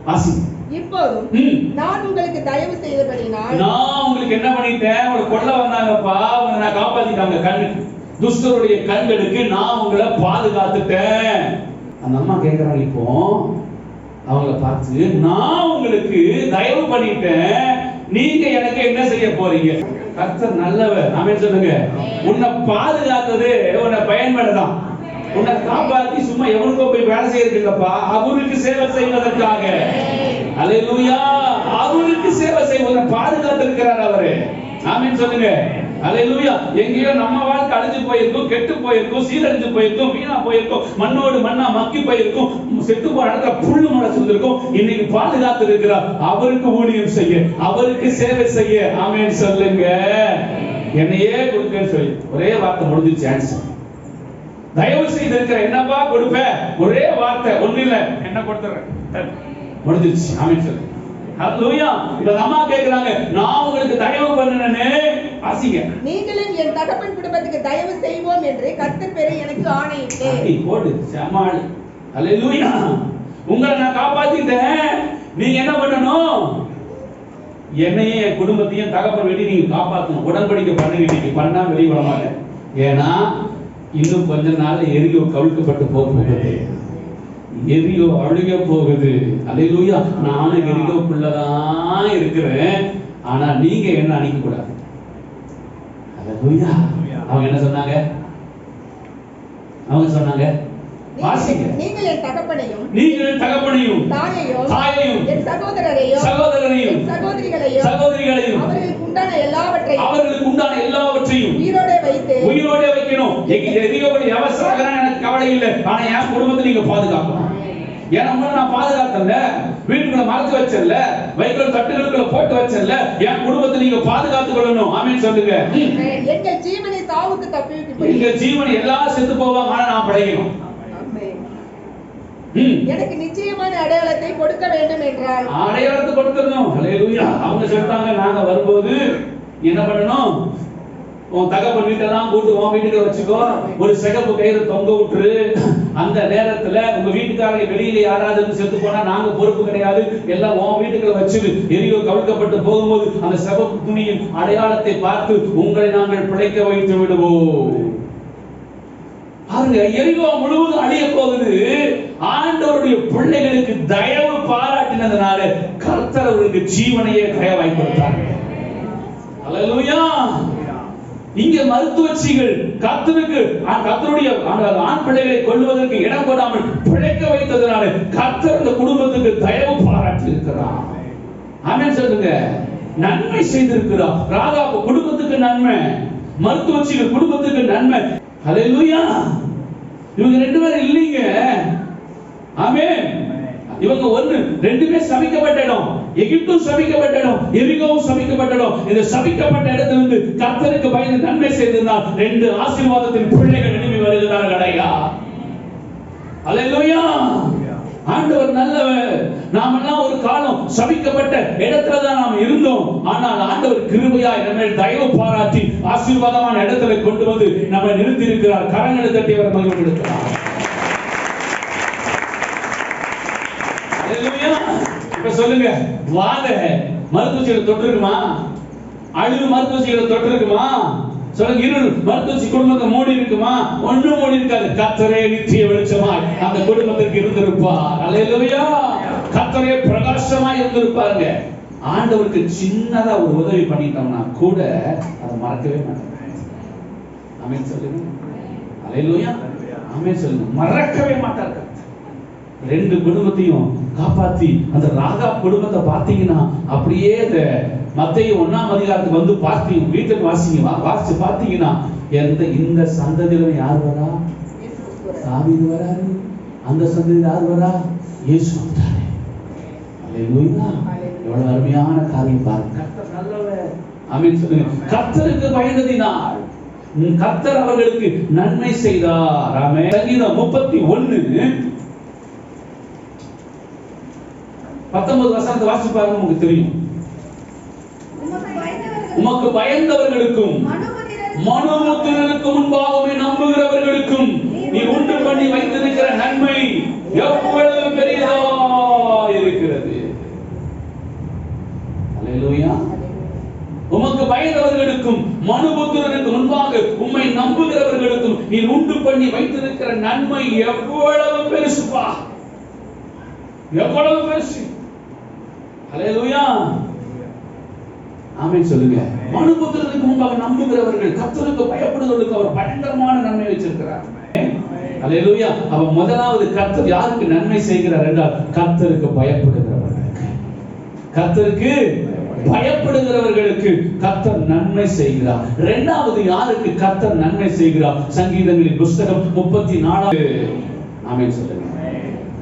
வாசிங்க. இப்போதும் நான் உங்களுக்கு தயவு செய்தபடினால், நான் உங்களுக்கு என்ன பண்ணிட்டேன்? ஒரு கொள்ள வந்தாங்கப்பா, அவங்க நான் காப்பாத்திட்டாங்க. கண்ணுக்கு துஷ்டருடைய கண்களுக்கு நான் உங்களை பாதுகாத்துட்டேன். அந்த அம்மா கேட்கறாங்க, இப்போ அவங்கள பார்த்து, நான் உங்களுக்கு தயவு பண்ணிட்டேன், நீங்க எனக்கு என்ன செய்ய போறீங்க? கர்த்தர் நல்லவர். ஆமென் சொல்லுங்க. உன்னை பாதுகாத்தது உன்னை பயன்படுதான். உன்னை காப்பாத்தி சும்மா எவனுக்கோ போய் வேலை செய்யறது இல்லப்பா, அவருக்கு சேவை செய்வதற்காக. அல்லேலூயா. அவருக்கு சேவை செய்வதை பாதுகாத்திருக்கிறார் அவரு. ஆமென் சொல்லுங்க. அல்லேலூயா. எங்கேயோ நம்ம வாழ்க்கை அழிஞ்சு போயிருக்கும், கெட்டு போயிருக்கும், சீரழிஞ்சு போயிருக்கும், வீணா போயிருக்கும், மண்ணோடு மண்ணா மக்கி போயிருக்கும், செத்து போற இடத்துல புல்லு முளைச்சிருக்கும். இன்னைக்கு பாதுகாத்து இருக்கிறார். அவருக்கு ஊழியம் செய்ய, அவருக்கு சேவை செய்ய. ஆமென் சொல்லுங்க. என்னையே கொடுக்கன்னு சொல்லி ஒரே வார்த்தை முடிஞ்சிருச்சு. ஆன்சர். தயவு செய்து இருக்கிற என்னப்பா கொடுப்ப? ஒரே வார்த்தை, ஒண்ணு இல்ல, என்ன கொடுத்துறேன், முடிஞ்சிருச்சு. ஆமென் சொல்லு. ஹல்லேலூயா. இந்த அம்மா கேக்குறாங்க, நான் உங்களுக்கு தயவு பண்ணனே. வாசிங்க. நீங்களும் என் தகப்பன் குடும்பத்துக்கு தயவு செய்வோம் என்று கர்த்தர் பேரை எனக்கு ஆணையிட்டேன். நீ போடு சமாளி. ஹல்லேலூயா. உங்களை நான் காப்பாத்திட்டேன். நீங்க என்ன பண்ணணும்? என்னையும் என் குடும்பத்தையும் தகப்பன் வேண்டி நீங்க காப்பாத்தணும். உடன்படிக்கை பண்ணுங்க. பண்ணா வெளியே வர மாட்டேன். ஏன்னா இன்னும் கொஞ்ச நாள் எரியோ கவிழ்க்கப்பட்டு போகுது. எரியோ அழுக போகுது. அல்லேலூயா. நானும் எரியோக்குள்ளதான் இருக்கிறேன். ஆனா நீங்க என்ன அணிக்க கூடாது. அல்லேலூயா. அவங்க என்ன சொன்னாங்க? அவங்க சொன்னாங்க, வாசிங்க. நீங்கள் என் தகப்பனையும், நீங்கள் தகப்பனையும், தாயையும், என் சகோதரரையும், சகோதரிகளையும், அவர்களுக்கு உண்டான எல்லாவற்றையும் உயிரோட வைத்து எரியோபடி அவசரம் எனக்கு கவலை இல்லை, ஆனா என் குடும்பத்தை நீங்க பாதுகாக்கணும். ஏன்னா நான் பாதுகாத்தல, வீட்டுக்குள்ள மறைச்சு வச்சல, வைக்கோல் தட்டுகளுக்குள்ள போட்டு வச்சல, என் குடும்பத்தை நீங்க பாதுகாத்துக் கொள்ளணும். ஆமென் சொல்லுங்க. எங்க ஜீவனை தாவுக்கு தப்புவிக்கும்படி, எங்க ஜீவன் எல்லாம் செத்து போவாங்க, ஆனா நான் படைக்கணும். எனக்கு நிச்சயமான அடையாளத்தை கொடுக்க வேண்டும் என்றால் அடையாளத்தை கொடுக்கணும். ஹல்லேலூயா. அவங்க சொல்றாங்க, நாங்க வரும்போது என்ன பண்ணணும், உன் தகப்பன் வீட்டெல்லாம் கூட்டு உன் வீட்டுக்கு வச்சுக்கோ, ஒரு சிகப்பு கயிறு தொங்க விட்டுரு. அந்த நேரத்துல உங்க வீட்டுக்காரங்க வெளியில யாராவது செத்து போனா நாங்க பொறுப்பு கிடையாது, எல்லாம் உன் வீட்டுக்குள்ள வச்சுது. எரியோ கவிழ்க்கப்பட்டு போகும்போது அந்த சிவப்பு துணியின் அடையாளத்தை பார்த்து உங்களை நாங்கள் பிழைக்க வைத்து விடுவோம். பாருங்க, எரிகோ முழுவதும் அழிய போகுது. ஆண்டவருடைய பிள்ளைகளுக்கு தயவு பாராட்டினதுனால கர்த்தர் அவருக்கு ஜீவனையே தயவாய் கொடுத்தார். அல்லேலூயா. இங்க மருத்துவச்சிகள் கர்த்தருக்கு கர்த்தருடைய ஆண் பிள்ளைகளை கொல்வதற்கு இடம் கொடாமல் பிழைக்க வைத்ததனால கர்த்தர் இந்த குடும்பத்துக்கு தயவு பாராட்டி இருக்கிறார். ஆமென் சொல்லுங்க. நன்மை செய்திருக்கிறார். ராகாபு குடும்பத்துக்கு நன்மை, மருத்துவச்சிகள் குடும்பத்துக்கு நன்மை. ஹல்லேலூயா. இவங்க ரெண்டு பேரும் இல்லீங்க. ஆமென். இவங்க ஒன்று ரெண்டுமே சபிக்கப்பட்ட இடம். எகிப்தும் சபிக்கப்பட்ட இடம், எரிகோவும் சபிக்கப்பட்ட இடம். இந்த சபிக்கப்பட்ட இடத்திலிருந்து கர்த்தருக்கு பயந்து நன்மை செய்ததால் ரெண்டு ஆசீர்வாதத்தின் பிள்ளைகள் எழும்பி வருகிறார்கள். ஐயா அல்லேலூயா. ஆண்டவர் நல்லவர். நாமெல்லாம் ஒரு காலம் சபிக்கப்பட்ட இடத்துல தான் நாம் இருந்தோம். ஆனால் ஆண்டவர் கிருபையாய் நம்ம தயவு பாராட்டி ஆசீர்வாதமான இடத்துல கொண்டு வந்து நம்மை நிறுத்தி இருக்கிறார். கரங்களை தட்டி அவர் மகிழ்ச்சிப்படுத்துகிறார். அல்லேலூயா. இப்ப சொல்லுங்க, வாத மருத்துவச்சிகளை தொட்டு இருக்குமா? அழுது மருத்துவச்சிகளை தொட்டு இருக்குமா? சொல்லுங்க, இருள் மருத்துவச்சி குடும்பத்தை மூடி இருக்குமா? ஒன்றும் மூடி இருக்காது. கர்த்தரே நித்திய வெளிச்சமாய் அந்த குடும்பத்திற்கு இருந்திருப்பார். அல்லேலூயா. கர்த்தரே பிரகாசமாய் இருந்திருப்பாருங்க. ஆண்டவருக்கு சின்னதா ஒரு உதவி பண்ணிட்டோம்னா கூட அதை மறக்கவே மாட்டாங்க. ஆமென் சொல்லுங்க. அல்லேலூயா. ஆமென் சொல்லுங்க. மறக்கவே மாட்டாங்க. ரெண்டு குடும்பத்தையும் காப்பாத்தி அந்த ராகாப் குடும்பத்தை பார்த்தீங்கன்னா அப்படியே இந்த மத்தேயு 1ஆம் அதிகாரத்துக்கு வந்து பார்த்தீங்க, வீட்டுக்கு வாசிச்சு பார்த்தீங்கன்னா இந்த சந்ததியில யார் வரா? தாவீது வராரு. அந்த சந்ததியில யார் வரா? இயேசு வந்தாரு. அல்லேலூயா. எவ்வளவு அருமையான காரியம் பாருங்க. கர்த்தர் நல்லவர். ஆமென் சொல்லுங்க. கர்த்தருக்கு பயந்ததினால் கர்த்தர் அவர்களுக்கு நன்மை செய்தார். ஆமென். சங்கீதம் 31 19 வசனத்தை வாசிச்சு பாருங்க, உங்களுக்கு தெரியும். உமக்கு பயந்தவர்களுக்கும் மனுபுத்திரருக்கு முன்பாகவே நம்புகிறவர்களுக்கும் நீ உண்டு பண்ணி வைத்திருக்கிற நன்மை எவ்வளவு பெரியதா இருக்கிறது. அல்லேலூயா. உமக்கு பயந்தவர்களுக்கும் மனுபுத்திரருக்கு முன்பாக உம்மை நம்புகிறவர்களுக்கும் நீ உண்டு பண்ணி வைத்திருக்கிற நன்மை எவ்வளவு பெருசுப்பா, எவ்வளவு பெருசு. அல்லேலூயா. ஆமென் சொல்லுங்க. மனுபுத்திரருக்கு முன்பாக நம்புகிறவர்கள், கர்த்தருக்கு பயப்படுகிறவர்களுக்கு அவர் பயங்கரமான நன்மை வச்சிருக்கிறார். அல்லேலூயா. அப்ப முதலாவது கர்த்தர் யாருக்கு நன்மை செய்கிறார் என்றால் கர்த்தருக்கு பயப்படுகிறவர்களுக்கு. கர்த்தருக்கு பயப்படுகிறவர்களுக்கு கர்த்தர் நன்மை செய்கிறார். இரண்டாவது யாருக்கு கர்த்தர் நன்மை செய்கிறார்? சங்கீதங்களின் புத்தகம் 34. ஆமென் சொல்லுங்க.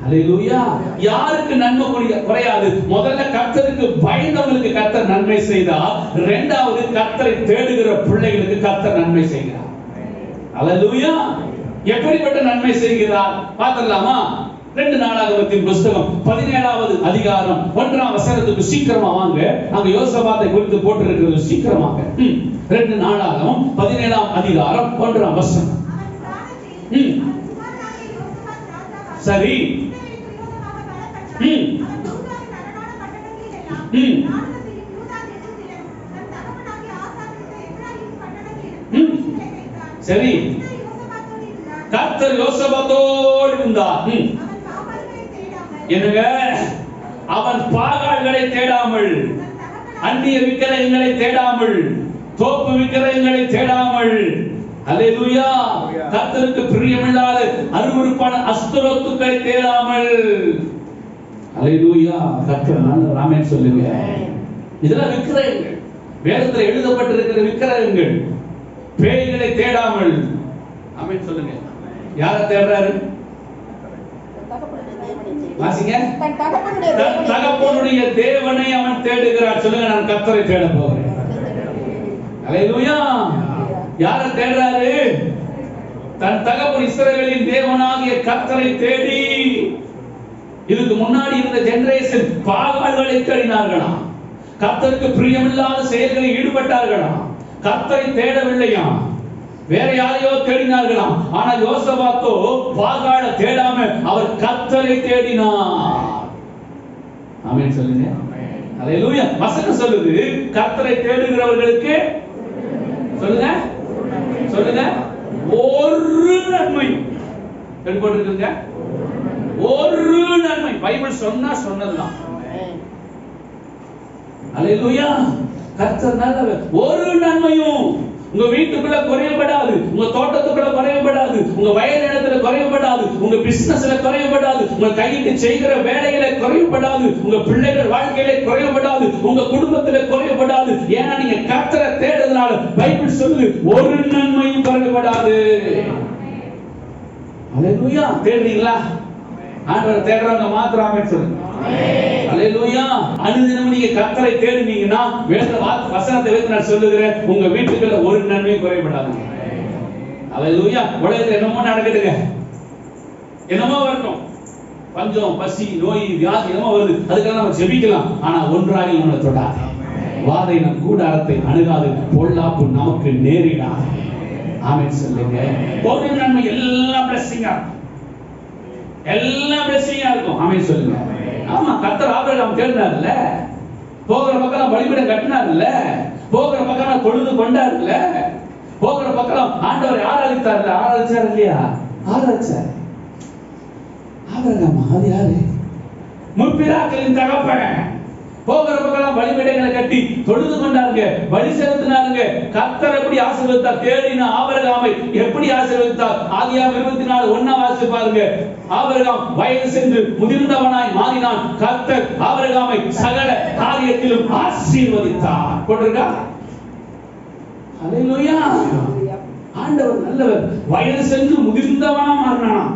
அல்லேலூயா. யாருக்கு நன்மை குறையாது? முதல்ல கர்த்தருக்கு பயந்தவங்களுக்கு கர்த்தர் நன்மை செய்தார். இரண்டாவது கர்த்தரை தேடுகிற பிள்ளைகளுக்கு கர்த்தர் நன்மை செய்கிறார். அல்லேலூயா. எப்படிப்பட்ட நன்மை செய்கிறார் பார்க்கலாமா? 2 நாளாகமத்தின் புத்தகம் 17வது அதிகாரம் 1ஆம் வசனத்துக்கு சீக்கிரமா வாங்க. அங்க யோசபாத்தை குறித்து போட்டிருக்கிறது. சீக்கிரமாக 2 நாளாகமம் 17ஆம் அதிகாரம் 1ஆம் வசனம். சரி. சரி. கர்த்தர் யோசபாத்தோடு இருந்தார். என்னங்க, அவன் பாகால்களை தேடாமல், அந்நிய விக்கிரகங்களை தேடாமல், தோப்பு விக்கிரகங்களை தேடாமல், அல்லேலூயா, கர்த்தருக்கு பிரியமில்லாத அருவருப்பான அஸ்தரோத்துக்களை தேடாமல், அல்லேலூயா, கர்த்தர் நல்ல ஆமென் சொல்லுங்க. இதெல்லாம் விக்கிரகங்கள், வேதத்தில் எழுதப்பட்டிருக்கிற விக்கிரகங்கள். பேய்களை தேடாமல், ஆமென் சொல்லுங்க. யாரை தேடுறாரு? வாசிங்க. தன் தகப்பனுடைய தேவனை அவன் தேடுகிறான். சொல்லுங்க, நான் கர்த்தரை தேட போகிறேன். அல்லேலூயா. யாரை தேடுறாரு? தன் தகப்பன் இஸ்ரவேலின் தேவனாகிய கர்த்தரை தேடி. இதுக்கு முன்னாடி இருந்த ஜெனரேஷன் பாகால்களை தேடினார்களா? கர்த்தருக்கு பிரியமில்லாத செயல்களில் ஈடுபட்டார்களா? கர்த்தரை தேடவில்லையா? வேற யாரையோ தேடினார்களாம். ஆனா யோசபாத்தோ பாகால தேடாம அவர் கர்த்தரை தேடினார். ஆமென் சொல்லுங்க. அல்லேலூயா. வசனம் சொல்லுது, கர்த்தரை தேடுகிறவர்களுக்கு சொல்லுங்க சொல்லுங்க ஒரு நன்மை எடுபட்டிருக்குங்க. ஒரு நன்மை பைபிள் சொன்னா சொன்னதுதான். அல்லேலூயா. கர்த்தர் நல்லவர். ஒரு நன்மையும் உங்க வீட்டுக்குள்ள குறையப்படாது, உங்க தோட்டத்துக்குள்ள குறையப்படாது, உங்க வயல் இடத்துல குறையப்படாது, உங்க பிசினஸ்ல குறையப்படாது, உங்க கையிட்டு செய்கிற வேலையில குறையப்படாது, உங்க பிள்ளைகள் வாழ்க்கையில குறையப்படாது, உங்க குடும்பத்துல குறையப்படாது. ஏன்னா நீங்க கர்த்தரை தேடுறதுனால பைபிள் சொல்லுது ஒரு நன்மையும் குறையப்படாது. அல்லேலூயா. தேடுறீங்களா? ஆண்டவரை தேடுறவங்க மாத்திரம் ஆமென் சொல்லுங்க. அல்லேலூயா. அனுதினமும் நீங்க கர்த்தரை தேடுனீங்கன்னா வேத வசனத்தை வைத்து நான் சொல்லுகிறேன், உங்க வீட்டுக்குள்ள ஒரு நன்மையும் குறைபடாது. அல்லேலூயா. உலகத்துல என்னமோ நடக்குதுங்க, என்னமோ வரட்டும், பஞ்சம், பசி, நோய், வியாதி என்னமோ வருது, அதுக்கெல்லாம் நம்ம ஜெபிக்கலாம். ஆனா ஒன்றாக நம்மளை தொடாது. வாதை நம் கூடாரத்தை அணுகாது, பொல்லாப்பு நமக்கு நேரிடாது. ஆமென் சொல்லுங்க. ஒரு நன்மை எல்லாம் பிளஸிங்கா, எல்லாம் பிளஸிங்கா இருக்கும். ஆமென் சொல்லுங்க. ஆமா, கர்த்தர் ஆபிரகாம் தேடினார்ல, போகிற பக்கம் பலிபீடம் கட்டினார்ல, போகிற பக்கம் தொழுது கொண்டார்ல, போகிற பக்கம் ஆண்டவரை ஆராதித்தார்ல. ஆராதிச்சார் இல்லையா? ஆராதிச்சார். ஆபிரகாம் அது யாரு? முற்பிதாக்களின் தகப்பன். போகிற பக்கம் பலிபீடங்களை கட்டி தொழுது கொண்டாருங்க, பலி செலுத்தினாருங்க. கர்த்தர் எப்படி ஆசீர்வதித்தார்? தேடின ஆபிரகாமை எப்படி ஆசீர்வதித்தார்? ஆதியாகமம் 24:1 வாசித்து பாருங்க. ஆபிரகாம் வயது சென்று முதிர்ந்தவனாய் மாறினான். கர்த்தர் ஆபிரகாமை சகல காரியத்திலும் ஆசீர்வதித்தார். போட்டிருக்கா? அல்லேலூயா. ஆண்டவர் நல்லவர். வயது சென்று முதிர்ந்தவனா மாறினான்.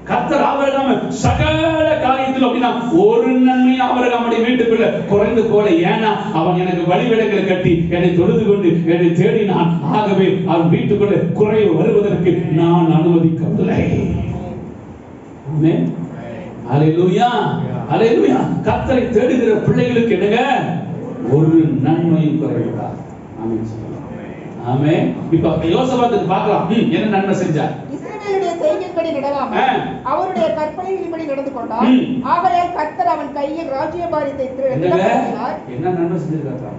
கர்த்தர் ஆபிரகாமை சகல காரியத்திலும், அப்படின்னா ஒரு நன்மை ஆபிரகாமுடைய வீட்டுக்குள்ள குறைந்து போல. ஏன்னா அவன் எனக்கு பலிபீடங்களை கட்டி என்னை தொழுது கொண்டு என்னை தேடினான். ஆகவே அவன் வீட்டுக்குள்ள குறைவு வருவதற்கு நான் அனுமதிக்கவில்லை. ஆமென். அல்லேலூயா. அல்லேலூயா. கர்த்தரை தேடுகிற பிள்ளைகளுக்கு என்னங்க? ஒரு நன்மையும் குறைவிடாது. ஆமென் சொல்லுங்க. ஆமென். இப்ப யோசபாத்துக்கு பார்க்கலாம், என்ன நன்மை செஞ்சார்? இஸ்ரவேலுடைய செய்கையின்படி நடவாமல் அவருடைய கற்பனைகளின்படி நடந்து கொண்டார். ஆகையால் கர்த்தர் அவன் கையில் ராஜ்யபாரத்தை திறந்தார். என்ன நன்மை செஞ்சிருக்கார்?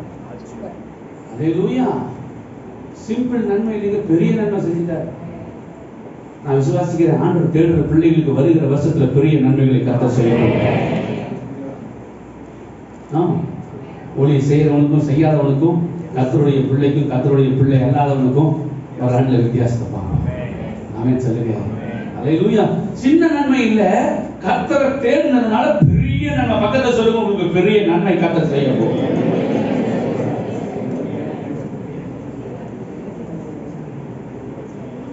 அல்லேலூயா. சிம்பிள் நன்மை இல்லைங்க, பெரிய நன்மை செஞ்சிட்டார். நான் விசுவாசிக்கிறேன், ஆண்டவர் தேடுற பிள்ளைகளுக்கு வருகிற வருஷத்துல பெரிய நன்மைகளை கர்த்தர் செய்யணும். ஊழியம் செய்யறவனுக்கும் செய்யாதவனுக்கும், கர்த்தருடைய பிள்ளைக்கும் கர்த்தருடைய பிள்ளை அல்லாதவனுக்கும் ஒரு ஆண்டுல வித்தியாசத்தை பார்க்கணும். ஆமென் சொல்லுங்க. அல்லேலூயா. சின்ன நன்மை இல்ல, கர்த்தரை தேடினதுனால பெரிய நன்மை. பக்கத்துல சொல்லுங்க, உங்களுக்கு பெரிய நன்மை கர்த்தர் செய்ய போகுது.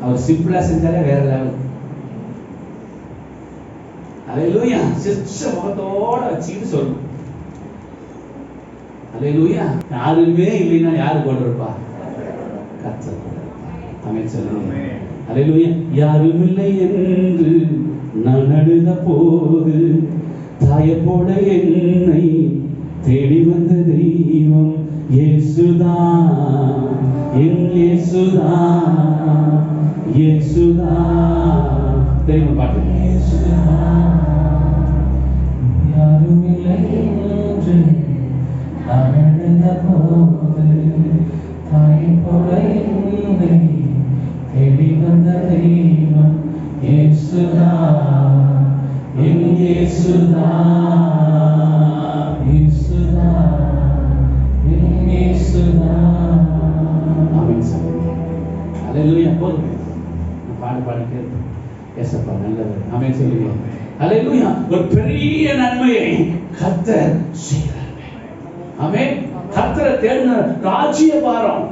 அவர் சிம்பிளா செஞ்சாலே வேற லெவல். அல்லேலூயா. சிச்ச முகத்தோட வச்சுக்கிட்டு சொல்லணும். அல்லேலூயா. யாருமே இல்லைன்னா யாரு போட்டிருப்பா? கர்த்தர். ஆமென் சொல்லுங்க. அல்லேலூயா. யாரும் இல்லை என்று நான் அழுத போது தாயை போல என்னை தேடி வந்த தெய்வம் இயேசுதான், என் இயேசுதான், இயேசுதான். தெரியுமா பாட்டு? யாரும் இல்லை என்று நான் அழுத போது தாயை போல என்னை தேடி வந்த தெய்வம் இயேசுதான், என் இயேசுதான், இயேசுதான், என் இயேசுதான். ஆமென் சொல்லுங்க. அல்லேலூயா. போதும், பாடு கேட்போம். ஏசப்பா நல்லவர். ஆமென் சொல்லுங்க. அல்லேலூயா. ஒரு பெரிய நன்மையை கர்த்தர் செய்கிறார். ஆமென். கர்த்தரை தேடின ராஜ்ய பாரம்.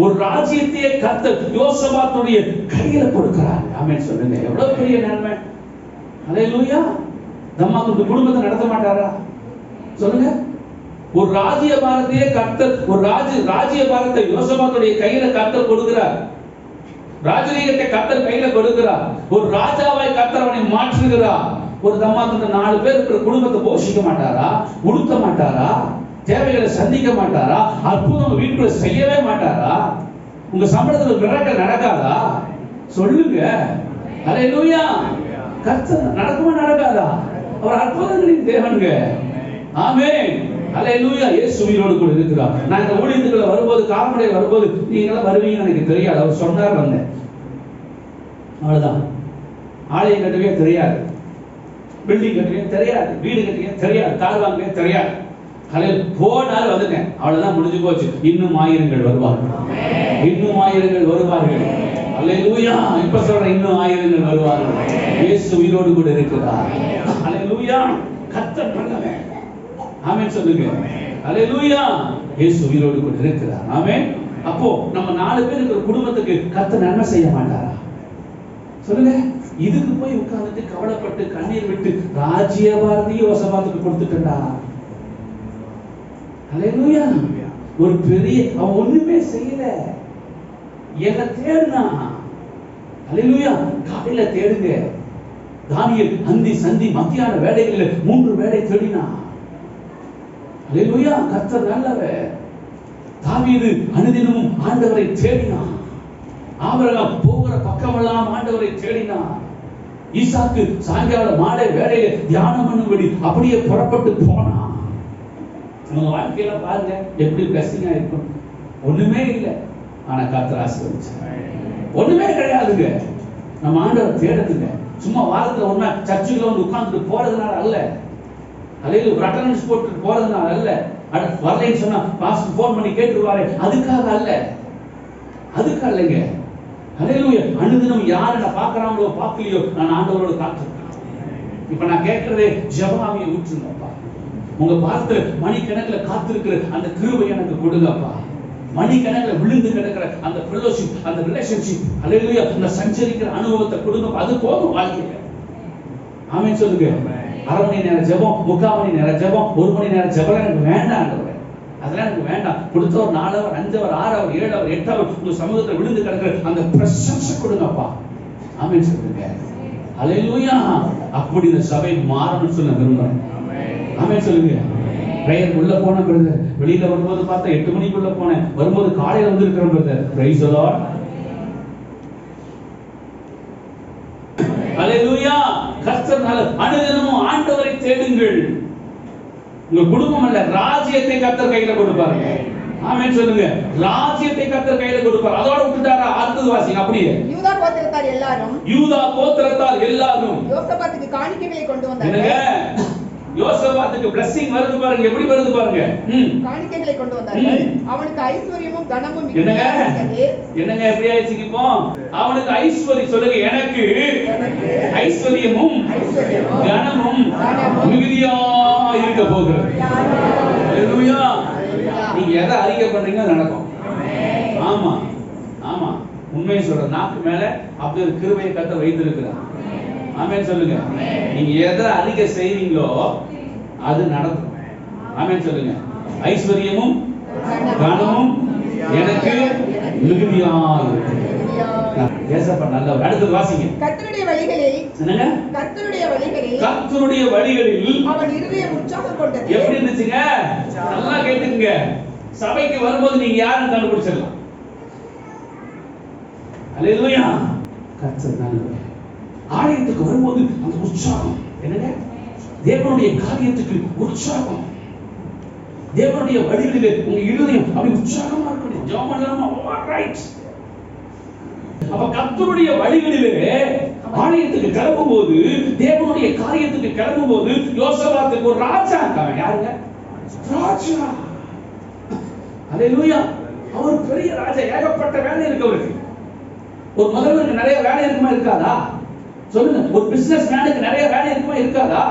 ஒரு ராஜ்யத்தையே கர்த்தர் யோசபாத்துடைய கையில கொடுக்கிறார். ஆமென் சொல்லுங்க. எவ்வளவு பெரிய நன்மை. ஹல்லேலூயா. தம்மாக்கு குடும்பத்தை நடத்த மாட்டாரா சொல்லுங்க? ஒரு ராஜ்ய பாரத்தையே கர்த்தர், ஒரு ராஜ்ய பாரத்தை யோசபாத்துடைய கையில கர்த்தர் கொடுக்கிறார். ராஜரீகத்தை கர்த்தர் கையில கொடுக்கிறார். ஒரு ராஜாவாய் கர்த்தர் அவனை மாற்றுகிறார். ஒரு தம்மாக்கு 4 பேர் இருக்கிற குடும்பத்தை போஷிக்க மாட்டாரா? உடுத்த மாட்டாரா? தேவைகளை சந்திக்க மாட்டாரா? அற்புதம் வீட்டுக்குள்ள செய்யவே மாட்டாரா? உங்க சம்பளத்துல மிராக்கிள் நடக்காதா சொல்லுங்க? ஹல்லேலூயா. கர்த்தர் நடக்குமா நடக்காதா? அவர் அற்புதங்களின் தேவனுங்க. ஆமென். ஹல்லேலூயா. இயேசு உயிரோடு கூட இருக்கிறார். நான் இந்த ஊழியத்துக்குள்ள வரும்போது, கால்நடை வரும்போது நீங்க வருவீங்கன்னு எனக்கு தெரியாது. அவர் சொன்னார் வந்தேன், அவ்வளவுதான். ஆலயம் கட்டவே தெரியாது, பில்டிங் கட்டவே தெரியாது, வீடு கட்டவே தெரியாது, கார் வாங்கவே தெரியாது. போனாலும் வந்துட்டேன், அவ்வளவுதான், முடிஞ்சு போச்சு. இன்னும் ஆயிரங்கள் வருவார்கள், இன்னும் ஆயிரங்கள் வருவார்கள். அல்லேலூயா. இப்ப சொல்றேன், இன்னும் ஆயிரங்கள் வருவார்கள். இயேசு உயிரோடு கூட இருக்கிறார். அல்லேலூயா. கர்த்தர் நல்லவன். ஆமென் சொல்லுங்க. அல்லேலூயா. இயேசு உயிரோடு கூட இருக்கிறார். ஆமென். அப்போ நம்ம 4 பேர் இருக்கிற குடும்பத்துக்கு கர்த்தர் நன்மை செய்ய மாட்டாரா சொல்லுங்க? இதுக்கு போய் உட்கார்ந்துட்டு கவலைப்பட்டு கண்ணீர் விட்டு ராஜ்ய பாரதியை யோசபாத்துக்கு கொடுத்துட்டா. அல்லேலூயா. ஒரு பெரிய அவன் ஒண்ணுமே செய்யல, என்ன தேடுனா. அல்லேலூயா. காலையில தேடுங்க. தானியேல் அந்தி சந்தி மத்தியான வேளைகளில் 3 வேளை தேடினா. அல்லேலூயா. கர்த்தர் நல்லவர். தாவீது அனுதினமும் ஆண்டவரை தேடினான். ஆபிரகாம் போகிற பக்கமெல்லாம் ஆண்டவரை தேடினான். ஈசாக்கு சாயங்கால மாலை வேளையில தியானம் பண்ணும்படி அப்படியே புறப்பட்டு போனான். நம்ம வாழ்க்கையில பாருங்க எப்படி பிளஸிங்கா இருக்கும். ஒண்ணுமே இல்லை, ஆனா கர்த்தர் ஆசீர்வதிச்சார். ஒண்ணுமே கிடையாதுங்க. நம்ம ஆண்டவரை தேடுங்க. சும்மா வாரத்துல ஒண்ணா சர்ச்சுக்குள்ள வந்து உட்கார்ந்துட்டு போறதுனால அல்ல, அல்லது ஒரு அட்டெண்டன்ஸ் போட்டு போறதுனால அல்ல, வரலைன்னு சொன்னா பாஸ்டர் போன் பண்ணி கேட்டுருவாரு, அதுக்காக அல்ல, அதுக்கு அல்லங்க. அல்லேலூயா. அனுதினம் யாரை நான் பார்க்கறாங்களோ பார்க்கலையோ நான் ஆண்டவரோட காத்திருக்கேன். இப்ப நான் கேட்கறதே ஜெபமாவியை ஊற்றுங்கப்பா. உங்க பாதத்துல மணிக்கணக்கில் காத்திருக்கிற அந்த கிருபை எனக்கு கொடுங்கப்பா. மணிக்கணக்கில் விழுந்து கிடக்கிற அந்த ஃபெல்லோஷிப், அந்த ரிலேஷன்ஷிப், அல்லேலூயா, அந்த சஞ்சரிக்கிற அனுபவத்தை கொடுங்க. அது போதும் வாழ்க்கையில. ஆமென் சொல்லுங்க. அரை மணி நேரம் ஜெபம், 3/4 மணி நேரம் ஜெபம், 1 மணி நேரம் ஜெபம் எனக்கு வேண்டாம் ஆண்டவரே. அதெல்லாம் எனக்கு வேண்டாம். கொடுத்த ஒரு 4 hour, 5 hour, 6 hour, 7 hour, 8 hour உங்க சமூகத்துல விழுந்து கிடக்கிற அந்த பிரசன்ஸ் கொடுங்கப்பா. ஆமென் சொல்லுங்க. அல்லேலூயா. அப்படி இந்த சபை மாறணும்னு சொல்ல விரும்புறேன். ஆமென் சொல்லுங்க. பிரேயர் உள்ள போன பிரதர், வெளியில வரும்போது பார்த்தா 8 மணிக்குள்ள போனேன், வரும்போது காலையில வந்திருக்கிறேன் brother. Praise the lord. Hallelujah. கர்த்தர் அனுதினமும் ஆண்டவரை தேடுங்கள். உங்க குடும்பம் அல்ல, ராஜ்யத்தை கர்த்தர் கையில கொடுப்பாரு. ஆமென் சொல்லுங்க. ராஜ்யத்தை கர்த்தர் கையில கொடுப்பார். அதோட விட்டுட்டாரா? அடுத்தது வாசிங்க அப்படியே. யூதா கோத்திரத்தார் எல்லாரும் யோசபாத்துக்கு காணிக்கைகளை கொண்டு வந்தாங்க. என்னங்க? யோசபாத்துக்கு blessing வருது பாருங்க, எப்படி வருது பாருங்க. காணிக்கைகளை கொண்டு வந்தார்கள். அவனுக்கு ஐஸ்வரியமும் கனமும் என்னங்க? என்னங்க எப்படி ஆயிடுச்சு இப்போ? அவனுக்கு ஐஸ்வரியம் சொல்லுங்க. எனக்கு ஐஸ்வரியமும் கனமும் மிகுதியா இருக்க போகிறது. அல்லேலூயா. நீங்க எதை அறிக்கை பண்றீங்க நடக்கும். ஆமா ஆமா, உண்மையை சொல்ற. நாக்கு மேல அப்படி ஒரு கிருபையை கர்த்தர் வைத்திருக்கிறார். ஆமென் சொல்லுங்க. நீங்க எதை அறிக்கை செய்வீங்களோ அது நடக்கும். ஆமென் சொல்லுங்க. ஐஸ்வரியமும் கனமும் எனக்கு மிகுதியா இருக்கு. ஏசப்பா நல்லவர். அடுத்து வாசிங்க. கர்த்தருடைய வழிகளில், என்னங்க? கர்த்தருடைய வழிகளில், கர்த்தருடைய வழிகளில் அவன் இருதயம் உற்சாகம் கொண்டது. எப்படி இருந்துச்சுங்க? நல்லா கேட்டுங்க. சபைக்கு வரும்போது நீங்க யாருன்னு கண்டுபிடிச்சிடலாம். அல்லேலூயா. கர்த்தர் நல்லவர். ஆலயத்துக்கு வரும்போது அந்த உற்சாகம், என்னங்க? தேவனுடைய காரியத்துக்கு உற்சாகம். தேவனுடைய வழிகளிலே உங்க இருதயம் அப்படி உற்சாகமா இருக்கணும். ஜெபம் பண்ணலாமா? ஆல்ரைட். அப்ப கர்த்தருடைய வழிகளிலே ஆலயத்துக்கு கிளம்பும்போது, தேவனுடைய காரியத்துக்கு கிளம்பும்போது, யோசபாத்துக்கு ஒரு ராஜா இருக்காங்க. யாருங்க? ராஜா. அல்லேலூயா. அவர் பெரிய ராஜா. ஏகப்பட்ட வேலை இருக்கு அவருக்கு. ஒரு முதல்வருக்கு நிறைய வேலை இருக்குமா இருக்காதா சொல்லுங்க? ஒரு பிசினஸ் மேனுக்கு நிறைய வேலை இருக்குமா இருக்காதா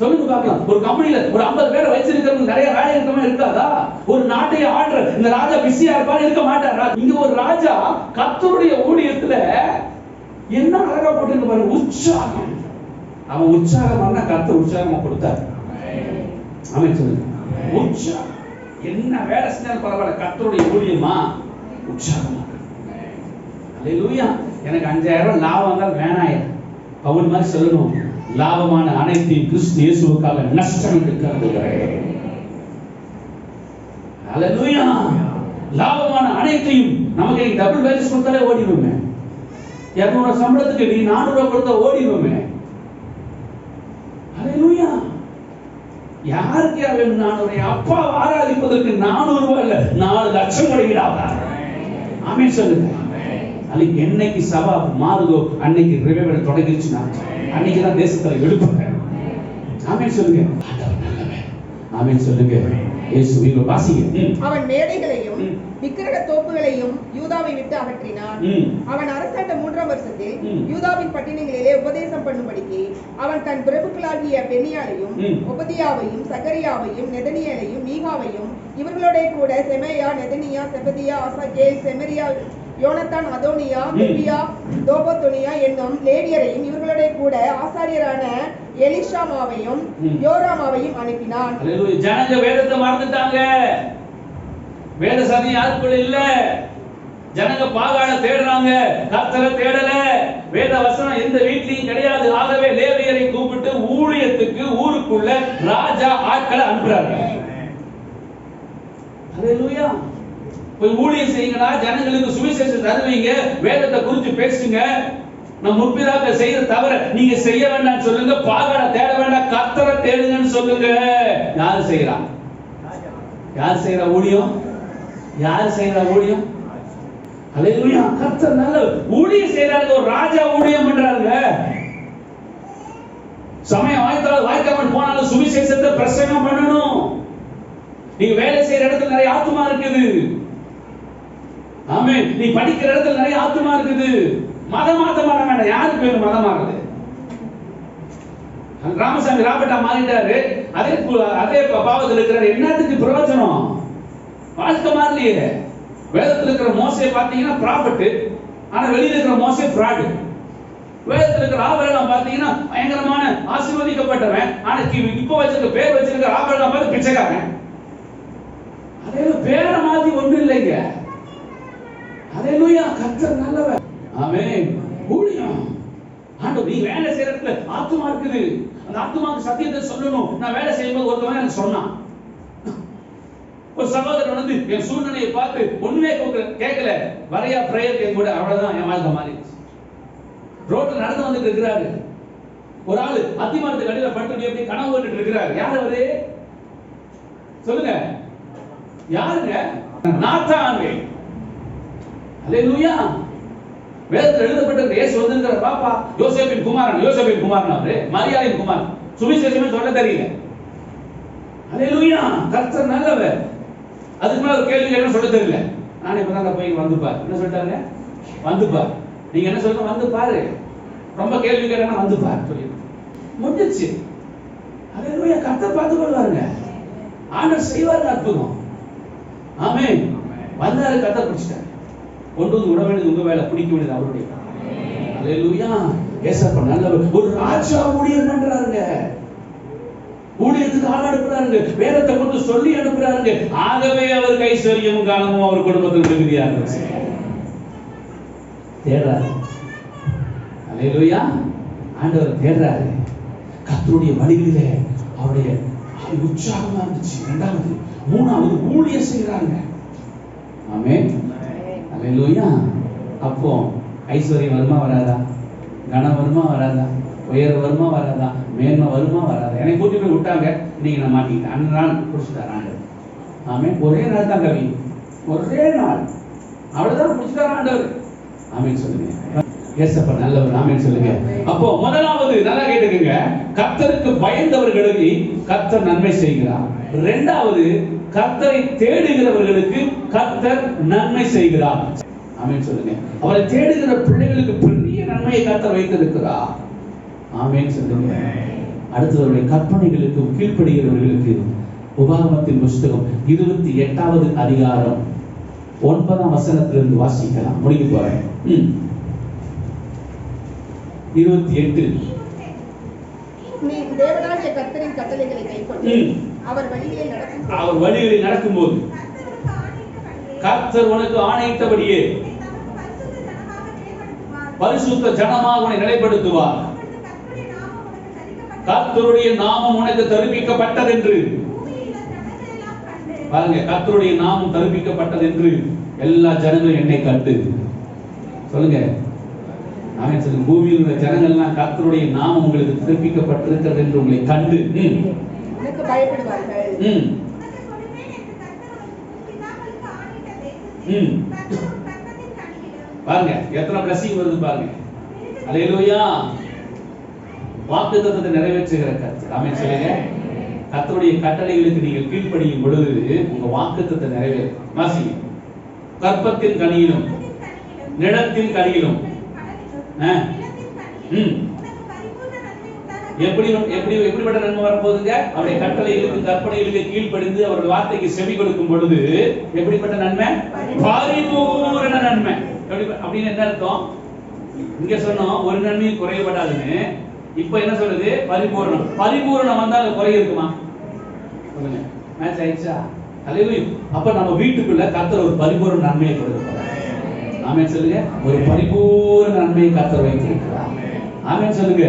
சொல்லுங்க பார்க்கலாம். ஒரு கம்பெனில ஒரு 50 பேரை வச்சிருக்கிறவங்க நிறைய வேலை இருக்கமா இருக்காதா? ஒரு நாட்டையே ஆடுற இந்த ராஜா பிஸியா இருப்பாரு, இருக்க மாட்டாரா? இங்க ஒரு ராஜா கர்த்தருடைய ஊழியத்துல என்ன அழகா போட்டு பாருங்க, உற்சாகம். அவன் உற்சாகமான கர்த்தர் உற்சாகமா கொடுத்தார். ஆமென் சொல்லுங்க. உற்சாகம். என்ன வேலை செஞ்சாலும் பரவாயில்ல, கர்த்தருடைய ஊழியமா உற்சாகமா. அல்லேலூயா. எனக்கு 5000 லாபம் வந்தால் வேணாம். பவுல் மாதிரி சொல்லணும், லாபமான அனைத்தையும் கிறிஸ்து இயேசுவுக்காக நஷ்டம் என்று கருதுகிறேன். அல்லேலூயா. லாபமான அனைத்தையும் நமக்கு டபுள் வேஜஸ் கொடுத்தாலே ஓடிடுவோமே. 200 சம்பளத்துக்கு நீ 400 கொடுத்தா ஓடிடுவோமே. அல்லேலூயா. யாருக்கு அவன் 400? அப்பா ஆராதிப்பதற்கு 400 ரூபாய் இல்ல, 4 லட்சம் கொடுக்கிறாங்க. ஆமென் சொல்லுங்க. அன்னைக்கு என்னைக்கு சபா மாறுதோ அன்னைக்கு ரிவைவல் தொடங்கிடுச்சுனா அன்னைக்கு தான் தேசத்துல எழுப்புங்க. ஆமென் சொல்லுங்க. ஆமென் சொல்லுங்க. இயேசுவின் வாசிங்க. அவன் மேடைகளையும் விக்கிரக தோப்புகளையும் யூதாவை விட்டு அகற்றினான். அவன் அரசாண்ட 3ஆம் வருஷத்தில் யூதாவின் பட்டினங்களிலே உபதேசம் பண்ணும்படிக்கு அவன் தன் பிரபுக்களாகிய பெனியாலையும் ஒபதியாவையும் சகரியாவையும் நெதனியேலையும் மீகாவையும் இவர்களோட கூட செமேயா, நெதனியா, செபதியா, ஆசாகேல், செமரியா, யோனத்தான், அதோனியா, பெபியா, தோபோத்தோனியா என்னும் லேவியரையும் இவர்களோட கூட ஆசாரியரான எலிஷாமாவையும் யோராமாவையும் அனுப்பினான். அல்லேலூயா. ஜனங்க வேதத்தை மறந்துட்டாங்க. வேத சத்தியம் யாருக்குள்ள இல்ல. ஜனங்க பாகால தேடுறாங்க, கர்த்தரை தேடல. வேத வசனம் எந்த வீட்லயும் கிடையாது. ஆகவே லேவியரை கூப்பிட்டு ஊழியத்துக்கு ஊருக்குள்ள ராஜா ஆட்களை அனுப்புறாங்க. அல்லேலூயா. போய் ஊழியம் செய்யுங்கடா, ஜனங்களுக்கு சுவிசேஷம் தருவீங்க, வேதத்தை குறித்து பேசுங்க. நம்ம முற்பிதாக்கள் செய்யற தவிர நீங்க செய்ய வேண்டாம் சொல்லுங்க. பாகால தேட வேண்டாம், கர்த்தரை தேடுங்கன்னு சொல்லுங்க. யாரு செய்யறா? யார் செய்யற ஊழியம்? யார் செய்யற ஊழியம்? அல்லேலூயா. கர்த்தர் நல்ல ஊழியம் செய்யறாங்க. ஒரு ராஜா ஊழியம் பண்றாங்க. சமயம் வாய்க்காமல் போனாலும் சுவிசேஷத்தை பிரசங்கம் பண்ணணும். நீங்க வேலை செய்யற இடத்துல நிறைய ஆத்துமா இருக்குது. ஆமென். நீ படிக்கிற இடத்துல நிறைய ஆத்துமா இருக்குது. மதம் மாத்த வேண்டாம். யாருக்கு வேணும் மதம் மாறுது? ராமசாமி ராபர்ட்டா மாறிட்டாரு, அதே பாவத்தில் இருக்கிறாரு. என்னத்துக்கு பிரயோஜனம்? வாழ்க்கை மாறலையே. வேதத்தில் இருக்கிற மோசே பாத்தீங்கன்னா ப்ராஃபட், ஆனா வெளியில இருக்கிற மோசே ஃப்ராட். வேதத்தில் இருக்கிற ஆபிரகாம் பாத்தீங்கன்னா பயங்கரமான ஆசீர்வதிக்கப்பட்டவன், ஆனா இப்போ வச்சிருக்க பேர் வச்சிருக்க ஆபிரகாம் பார்த்து பிச்சைக்காரன். அதே பேரை மாத்தி ஒண்ணும் இல்லைங்க. அல்லேலூயா. கர்த்தர் நல்லவர். ஆமென். ஊழியம். ஆண்டவர் நீ வேலை செய்யற இடத்துல ஆத்துமா இருக்குது. அந்த ஆத்துமாக்கு சத்தியத்தை சொல்லணும். நான் வேலை செய்யும்போது ஒருத்தவன் எனக்கு சொன்னான். ஒரு சகோதரன் வந்து என் சூழ்நிலையை பார்த்து ஒண்ணுமே கேட்கல, வரையா பிரேயர் என் கூட, அவ்வளவுதான் என் வாழ்க்கை மாறிடுச்சு. ரோட்ல நடந்து வந்துட்டு இருக்கிறாரு. ஒரு ஆளு அத்திமரத்துக்கு அடியில பட்டு எப்படி கனவு வந்துட்டு இருக்கிறாரு. யார் அவரு? சொல்லுங்க. யாருங்க? நாத்தான். அல்லேலூயா. வேதத்தில் எழுதப்பட்ட இயேசு வந்திருக்கிற பாப்பா யோசேப்பின் குமாரன் அவரு, மரியாதையின் குமாரன். சுவிசேஷமே சொல்ல தெரியல. அல்லேலூயா. கர்த்தர் நல்லவர். அதுக்கு மேல ஒரு கேள்வி என்ன சொல்ல தெரியல. நான் இப்பதான் போய் வந்து பாரு. என்ன சொல்லிட்டாங்க? வந்து பாரு. நீங்க என்ன சொல்லுங்க? வந்து பாரு. ரொம்ப கேள்வி கேட்டா வந்து பாரு சொல்லி முடிஞ்சிச்சு. அல்லேலூயா. கர்த்தர் பார்த்து கொள்வாருங்க. ஆண்டவர் செய்வாரு அற்புதம். ஆமென். வந்தாரு, கர்த்தர் பிடிச்சிட்டாரு. கொண்டு வந்து விட வேண்டியது உங்க வேலை, பிடிக்க வேண்டியது அவருடைய. அல்லேலூயா. ஏசப்பா நல்லவர். ஒரு ராஜா ஊழியம் பண்றாருங்க. ஊழியத்துக்கு ஆள் அனுப்புறாருங்க. வேதத்தை கொண்டு சொல்லி அனுப்புறாருங்க. ஆகவே அவருக்கு ஐஸ்வர்யமும் காலமும் அவர் குடும்பத்துக்கு மிகுதியா இருந்துச்சு. தேடுறாரு. அல்லேலூயா. ஆண்டவர் தேடுறாரு. கர்த்தருடைய வழிகளிலே அவருடைய உற்சாகமா இருந்துச்சு. இரண்டாவது, மூணாவது ஊழியம் செய்யறாங்க. ஆமென். அல்லேலூயா. அப்போ ஐஸ்வர்யம் வருமா வராதா? கனம் வருமா வராதா? உயர் வருமா வராதா? மேன்மை வருமா வராதா? என்னை கூட்டி போய் விட்டாங்க, நீங்க நான் மாட்டிக்கிட்டேன். அந்த நாள் பிடிச்சிட்டார் ஆண்டவர். ஆமென். ஒரே நாள் தான் கவி, ஒரே நாள் அவ்வளவுதான் பிடிச்சிட்டார் ஆண்டவர். ஆமென் சொல்லுங்க. ஏசப்பா நல்லவர். ஆமென் சொல்லுங்க. அப்போ முதலாவது நல்லா கேட்டுக்கங்க, கர்த்தருக்கு பயந்தவர்களுக்கு கர்த்தர் நன்மை செய்கிறார். இரண்டாவது, கர்த்தரை தேடுகிறவர்களுக்கு கர்த்தர் நன்மை செய்கிறார். ஆமென் சொல்லுங்க. அவரை தேடுகிற பிள்ளைகளுக்கு பெரிய நன்மையை கர்த்தர் வைத்திருக்கிறார். ஆமென் சொல்லுங்க. அடுத்தவருடைய கற்பனைகளுக்கு கீழ்ப்படுகிறவர்களுக்கு. உபாகமத்தின் புஸ்தகம் 28வது அதிகாரம் 9ஆம் வசனத்திலிருந்து வாசிக்கலாம். முடிக்க போறேன். 28. நீ தேவனாகிய கர்த்தரின் கட்டளைகளை கைக்கொண்டு அவர் வழிகளில் நடக்கும்போது கர்த்தர் உனக்கு ஆணையிட்டபடியே பரிசுத்த ஜனமாக உன்னை நிலைப்படுத்துவார். கர்த்தருடைய நாமம் உனக்கு தரிப்பிக்கப்பட்டதென்று பாருங்க, கர்த்தருடைய நாமம் தரிப்பிக்கப்பட்டதென்று எல்லா ஜனங்களும் என்னை கண்டு சொல்லுங்க. ஆமென் சொல்லுங்க. பூமியில் உள்ள ஜனங்கள்லாம் கர்த்தருடைய நாமம் உங்களுக்கு தரிப்பிக்கப்பட்டிருக்கிறது என்று உங்களை கண்டு எனக்கு பயப்படுவார்கள். பாருங்க எத்தனை blessing வருது பாருங்க. அல்லேலூயா. வாக்குத்தத்தத்தை நிறைவேற்றுகிற கர்த்தர். ஆமென் சொல்லுங்க. கர்த்தருடைய கட்டளைகளுக்கு நீங்கள் கீழ்ப்படியும் பொழுது உங்க வாக்குத்தத்தத்தை நிறைவேறும். வாசிங்க. கற்பத்தின் கனியிலும் நிலத்தின் கனியிலும் எப்படிப்பட்ட நன்மை வரப்போகுதுங்க? அவருடைய கட்டளைகளுக்கு கற்பனைகளுக்கு கீழ்ப்படிந்து அவருடைய வார்த்தைக்கு செவி கொடுக்கும் பொழுது எப்படிப்பட்ட நன்மை? பரிபூரண நன்மை. அப்படின்னு என்ன அர்த்தம்? இங்க சொன்னோம் ஒரு நன்மையும் குறையப்படாதுன்னு. இப்ப என்ன சொல்றது? பரிபூரணம். பரிபூரணம் வந்தா அது குறை இருக்குமா? சொல்லுங்க. மேட்ச் ஆயிடுச்சா? அல்லேலூயா. அப்ப நம்ம வீட்டுக்குள்ள கர்த்தர் ஒரு பரிபூரண நன்மையை கொடுக்கிறார். ஆமென் சொல்லுங்க. ஒரு பரிபூரண நன்மையை கர்த்தர் வைத்திருக்கிறார். ஆமென் சொல்லுங்க.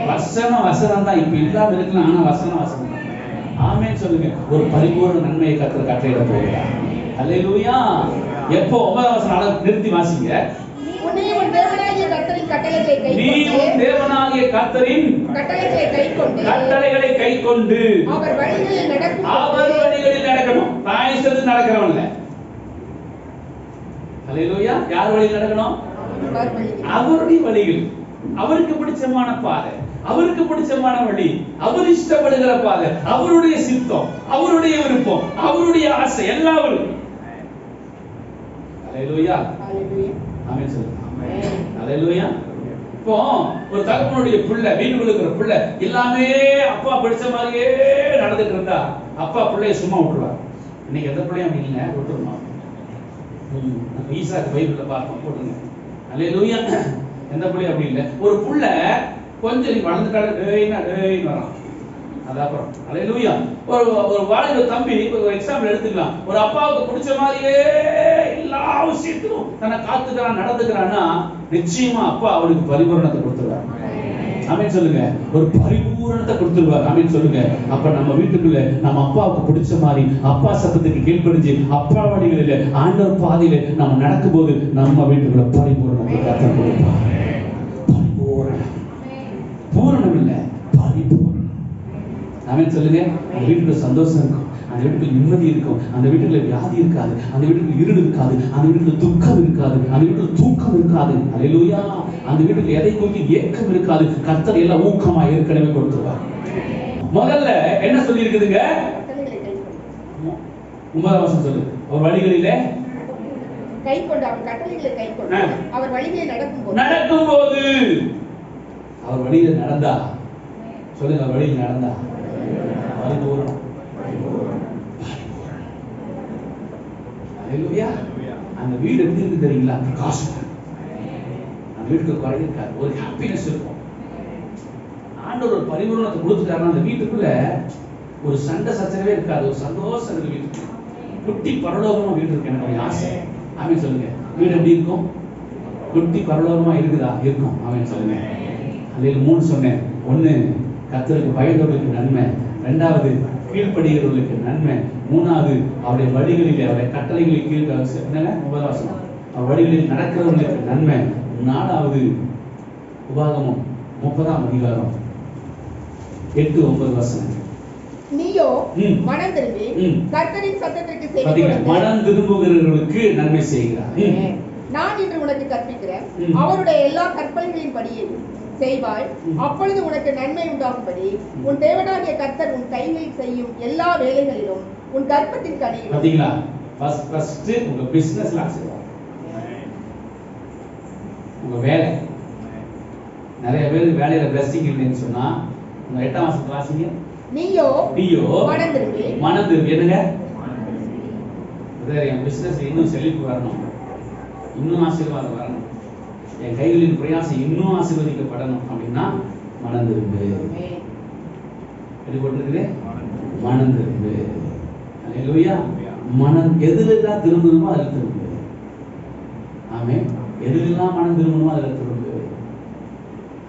வசனம் தான் இப்ப இல்லாம இருக்கலாம், ஆனா வசனம் தான். ஆமென் சொல்லுங்க. ஒரு பரிபூரண நன்மையை கர்த்தர் கட்டளையிட போகிறார். அல்லேலூயா. எப்போ 9ஆம் வசனம் நிறுத்தி வாசிங்க. நீ உன் தேவனாகிய கர்த்தரின் கட்டளைகளை கைக்கொண்டு அவர் வழிகளில் நடக்கணும். தாயசத்து நடக்கிறவன் இல்ல. அல்லேலூயா. யார் வழியில் நடக்கணும்? அவருடைய வழிகள். அவருக்கு பிடிச்சமான பாதை, அவருக்கு பிடிச்சமான வழி, அவர் இஷ்டப்படுகிற பாதை, அவருடைய சித்தம், அவருடைய விருப்பம், அவருடைய ஆசை எல்லாரும். அல்லேலூயா. ஆமென் சொல்லுங்க. அல்லேலூயா. இப்போ ஒரு தகப்பனுடைய பிள்ளை, வீட்டுக்குள்ள இருக்கிற பிள்ளை எல்லாமே அப்பா பிடிச்ச மாதிரியே நடந்துட்டு இருந்தா அப்பா பிள்ளைய சும்மா விட்டுருவார். இன்னைக்கு எந்த பிள்ளையும் அப்படி இல்லை, விட்டுருமா? ஈசாக்கு பைபிள்ல பார்ப்போம், போட்டுருங்க. அல்லேலூயா. எந்த பிள்ளையும் அப்படி இல்லை. ஒரு புள்ள கொஞ்சம் வளர்ந்துட்டாலும் வரான். அது அப்புறம் அல்லேலூயா. ஒரு வாலிப தம்பி ஒரு எக்ஸாம்பிள் எடுத்துக்கலாம். ஒரு அப்பாவுக்கு பிடிச்ச மாதிரியே எல்லா விஷயத்திலும் தன்னை காத்துக்கிறான், நடந்துக்கிறான்னா நிச்சயமா அப்பா அவனுக்கு பரிபூரணத்தை கொடுத்துருவார். ஆமென் சொல்லுங்க. ஒரு பரிபூரணத்தை கொடுத்துருவார். ஆமென் சொல்லுங்க. அப்ப நம்ம வீட்டுக்குள்ள நம்ம அப்பாவுக்கு பிடிச்ச மாதிரி அப்பா சத்தத்துக்கு கீழ்ப்படிஞ்சு அப்பா வழிகளில ஆண்டவர் பாதையில நம்ம நடக்கும் போது நம்ம வீட்டுக்குள்ள பரிபூரணத்தை கர்த்தர் கொடுப்பார். பரிபூரணம். பூரணம் இல்ல, பரிபூரணம். ஆமென் சொல்லுங்க. அந்த வீட்டுக்குள்ள சந்தோஷம் இருக்கும், அந்த வீட்டுக்குள்ள நிம்மதி இருக்கும், அந்த வீட்டுக்குள்ள வியாதி இருக்காது, அந்த வீட்டுக்குள்ள இருள் இருக்காது, அந்த வீட்டுக்குள்ள துக்கம் இருக்காது, அந்த வீட்டுக்குள்ள தூக்கம் இருக்காது. அல்லேலூயா. அந்த வீட்டுக்குள்ள எதை குறித்து ஏக்கம் இருக்காது. கர்த்தர் எல்லாம் ஊக்கமா ஏற்கனவே கொடுத்துருவார். முதல்ல என்ன சொல்லி இருக்குதுங்க? 9ஆம் வசனம் சொல்லுது. அவர் வழிகளிலே கைக்கொண்டு, அவர் கட்டளைகளை கைக்கொண்டு அவர் வழியிலே நடக்கும்போது அவர் வழியில் நடந்தா சொல்லுங்க. அவர் வழியில் நடந்தா பரிபூரணம். அல்லேலூயா. அந்த வீடு எப்படி இருக்கு தெரியுங்களா? பிரகாசம். அந்த வீட்டுக்கு குறை இருக்காது, ஒரு ஹாப்பினஸ் இருக்கும். ஆண்டவர் ஒரு பரிபூரணத்தை கொடுத்துட்டாருன்னா அந்த வீட்டுக்குள்ள ஒரு சண்டை சச்சரவே இருக்காது, ஒரு சந்தோஷம் இருக்கு வீட்டுக்கு. குட்டி பரலோகமா வீடு இருக்கு. எனக்கு ஆசை. ஆமென் சொல்லுங்க. வீடு எப்படி இருக்கும்? குட்டி பரலோகமா இருக்குதா? இருக்கும். ஆமென் சொல்லுங்க. அதில் 3 சொன்னேன். 1 கர்த்தருக்கு பயந்தவர்களுக்கு நன்மை, 2வது கீழ்ப்படிகிறவர்களுக்கு நன்மை, 3வது அவருடைய வழிகளிலே அவருடைய கட்டளைகளில் கீழ் என்னங்க 9ஆம் வசனம் அவர் வழிகளில் நடக்கிறவர்களுக்கு நன்மை, 4வது உபாகமம் 30ஆம் அதிகாரம் 8-9 வசனம். நீயோ மனம் திரும்பி கர்த்தரின் சத்தத்திற்கு செவி கொடு. மனம் திரும்புகிறவர்களுக்கு நன்மை செய்கிறார். நான் இன்று உனக்கு கற்பிக்கிறேன் அவருடைய எல்லா கற்பனைகளின் படியே செய்வாய். அப்பொழுது உனக்கு நன்மை உண்டாகும்படி உன் தேவனாகிய கர்த்தர் உன் கைகளில் செய்யும் எல்லா வேலைகளிலும் உன் கற்பத்தின் கனியும். பாத்தீங்களா? ஃபர்ஸ்ட் உங்க பிசினஸ்ல ஆசீர்வாதம். உங்க வேலை, நிறைய பேருக்கு வேலையில பிளஸிங் இல்லைன்னு சொன்னா 8ஆம் வசனத்தை வாசிங்க. நீயோ மனம் திரும்பி என்னங்க என் பிசினஸ் இன்னும் செழிப்பு வரணும், இன்னும் ஆசீர்வாதம் வரணும், என் கைகளின் பிரயாசம் இன்னும் ஆசீர்வதிக்கப்படணும் அப்படின்னா மனம் திரும்பு. எப்படி போட்டிருக்குது? மனம் திரும்பு. அல்லேலூயா. மனம் எதுல தான் திரும்பணுமோ அதுல திரும்பு. ஆமென். எதுலாம் மனம் திரும்பணுமோ அதுல திரும்பு.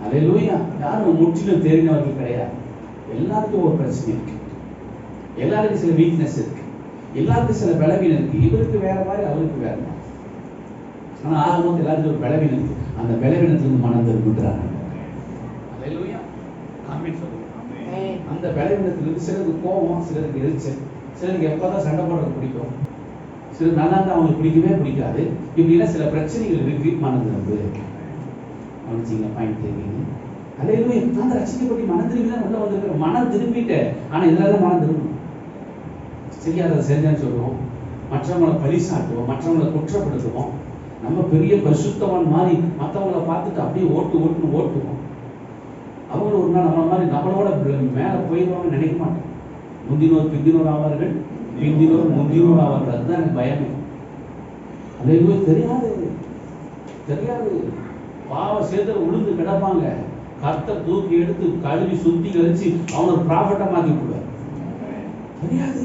அல்லேலூயா. யாரும் முற்றிலும் தெரிந்தவர்கள் கிடையாது. எல்லாருக்கும் ஒரு பிரச்சனை இருக்கு, எல்லாருக்கும் சில வீக்னஸ் இருக்கு, எல்லாருக்கும் சில பலவீனம் இருக்கு. இவருக்கு வேற மாதிரி, அவருக்கு வேற மாதிரி. ஆனா ஆகும்போது எல்லாருக்கும் ஒரு பலவீனம் இருக்கு. அந்த பலவீனத்துக்கு மனம் திரும்புகிறாங்க. அல்லேலூயா. ஆமென் சொல்லுங்க. அந்த பலவீனத்துக்கு சிலருக்கு கோபம், சிலருக்கு எரிச்சல், சிலருக்கு எப்பதான் சண்டை போடுறது பிடிக்கும், சிலருக்கு நல்லா இருந்தா அவங்களுக்கு பிடிக்கவே பிடிக்காது. இப்படிலாம் சில பிரச்சனைகள் இருக்கு. மனம் திரும்பு அப்படிங்க பாயிண்ட் தெரியுங்க. அல்லேலூயா. அந்த ரட்சிக்கப்பட்டு மனம் திரும்பி தான் உள்ள வந்திருக்கிற. மனம் திரும்பிட்டேன், ஆனா இதெல்லாம் மனம் திரும்பணும். செய்யாத செஞ்சேன்னு சொல்லுவோம், மற்றவங்களை பழி சாட்டுவோம், மற்றவங்களை குற்றப்படுத்துவோம். நம்ம பெரிய பரிசுத்தவான் மாதிரி மற்றவங்களை பார்த்துட்டு அப்படியே ஓட்டுவோம். அவங்களும் ஒரு நாள் நம்மள மாதிரி நம்மளோட மேல போயிடுவாங்க நினைக்க மாட்டோம். முந்தினோர் பிந்தினோர் ஆவார்கள், பிந்தினோர் முந்தினோர் ஆவார்கள். அதுதான் எனக்கு பயமே. அல்லேலூயா. தெரியாது பாவ சேதல உளுந்து கிடப்பாங்க. கர்த்தர் தூக்கி எடுத்து கழுவி சுத்தி கழிச்சு அவன் ஒரு ப்ராஃபிட்டா மாத்தி விடுவார். தெரியாது.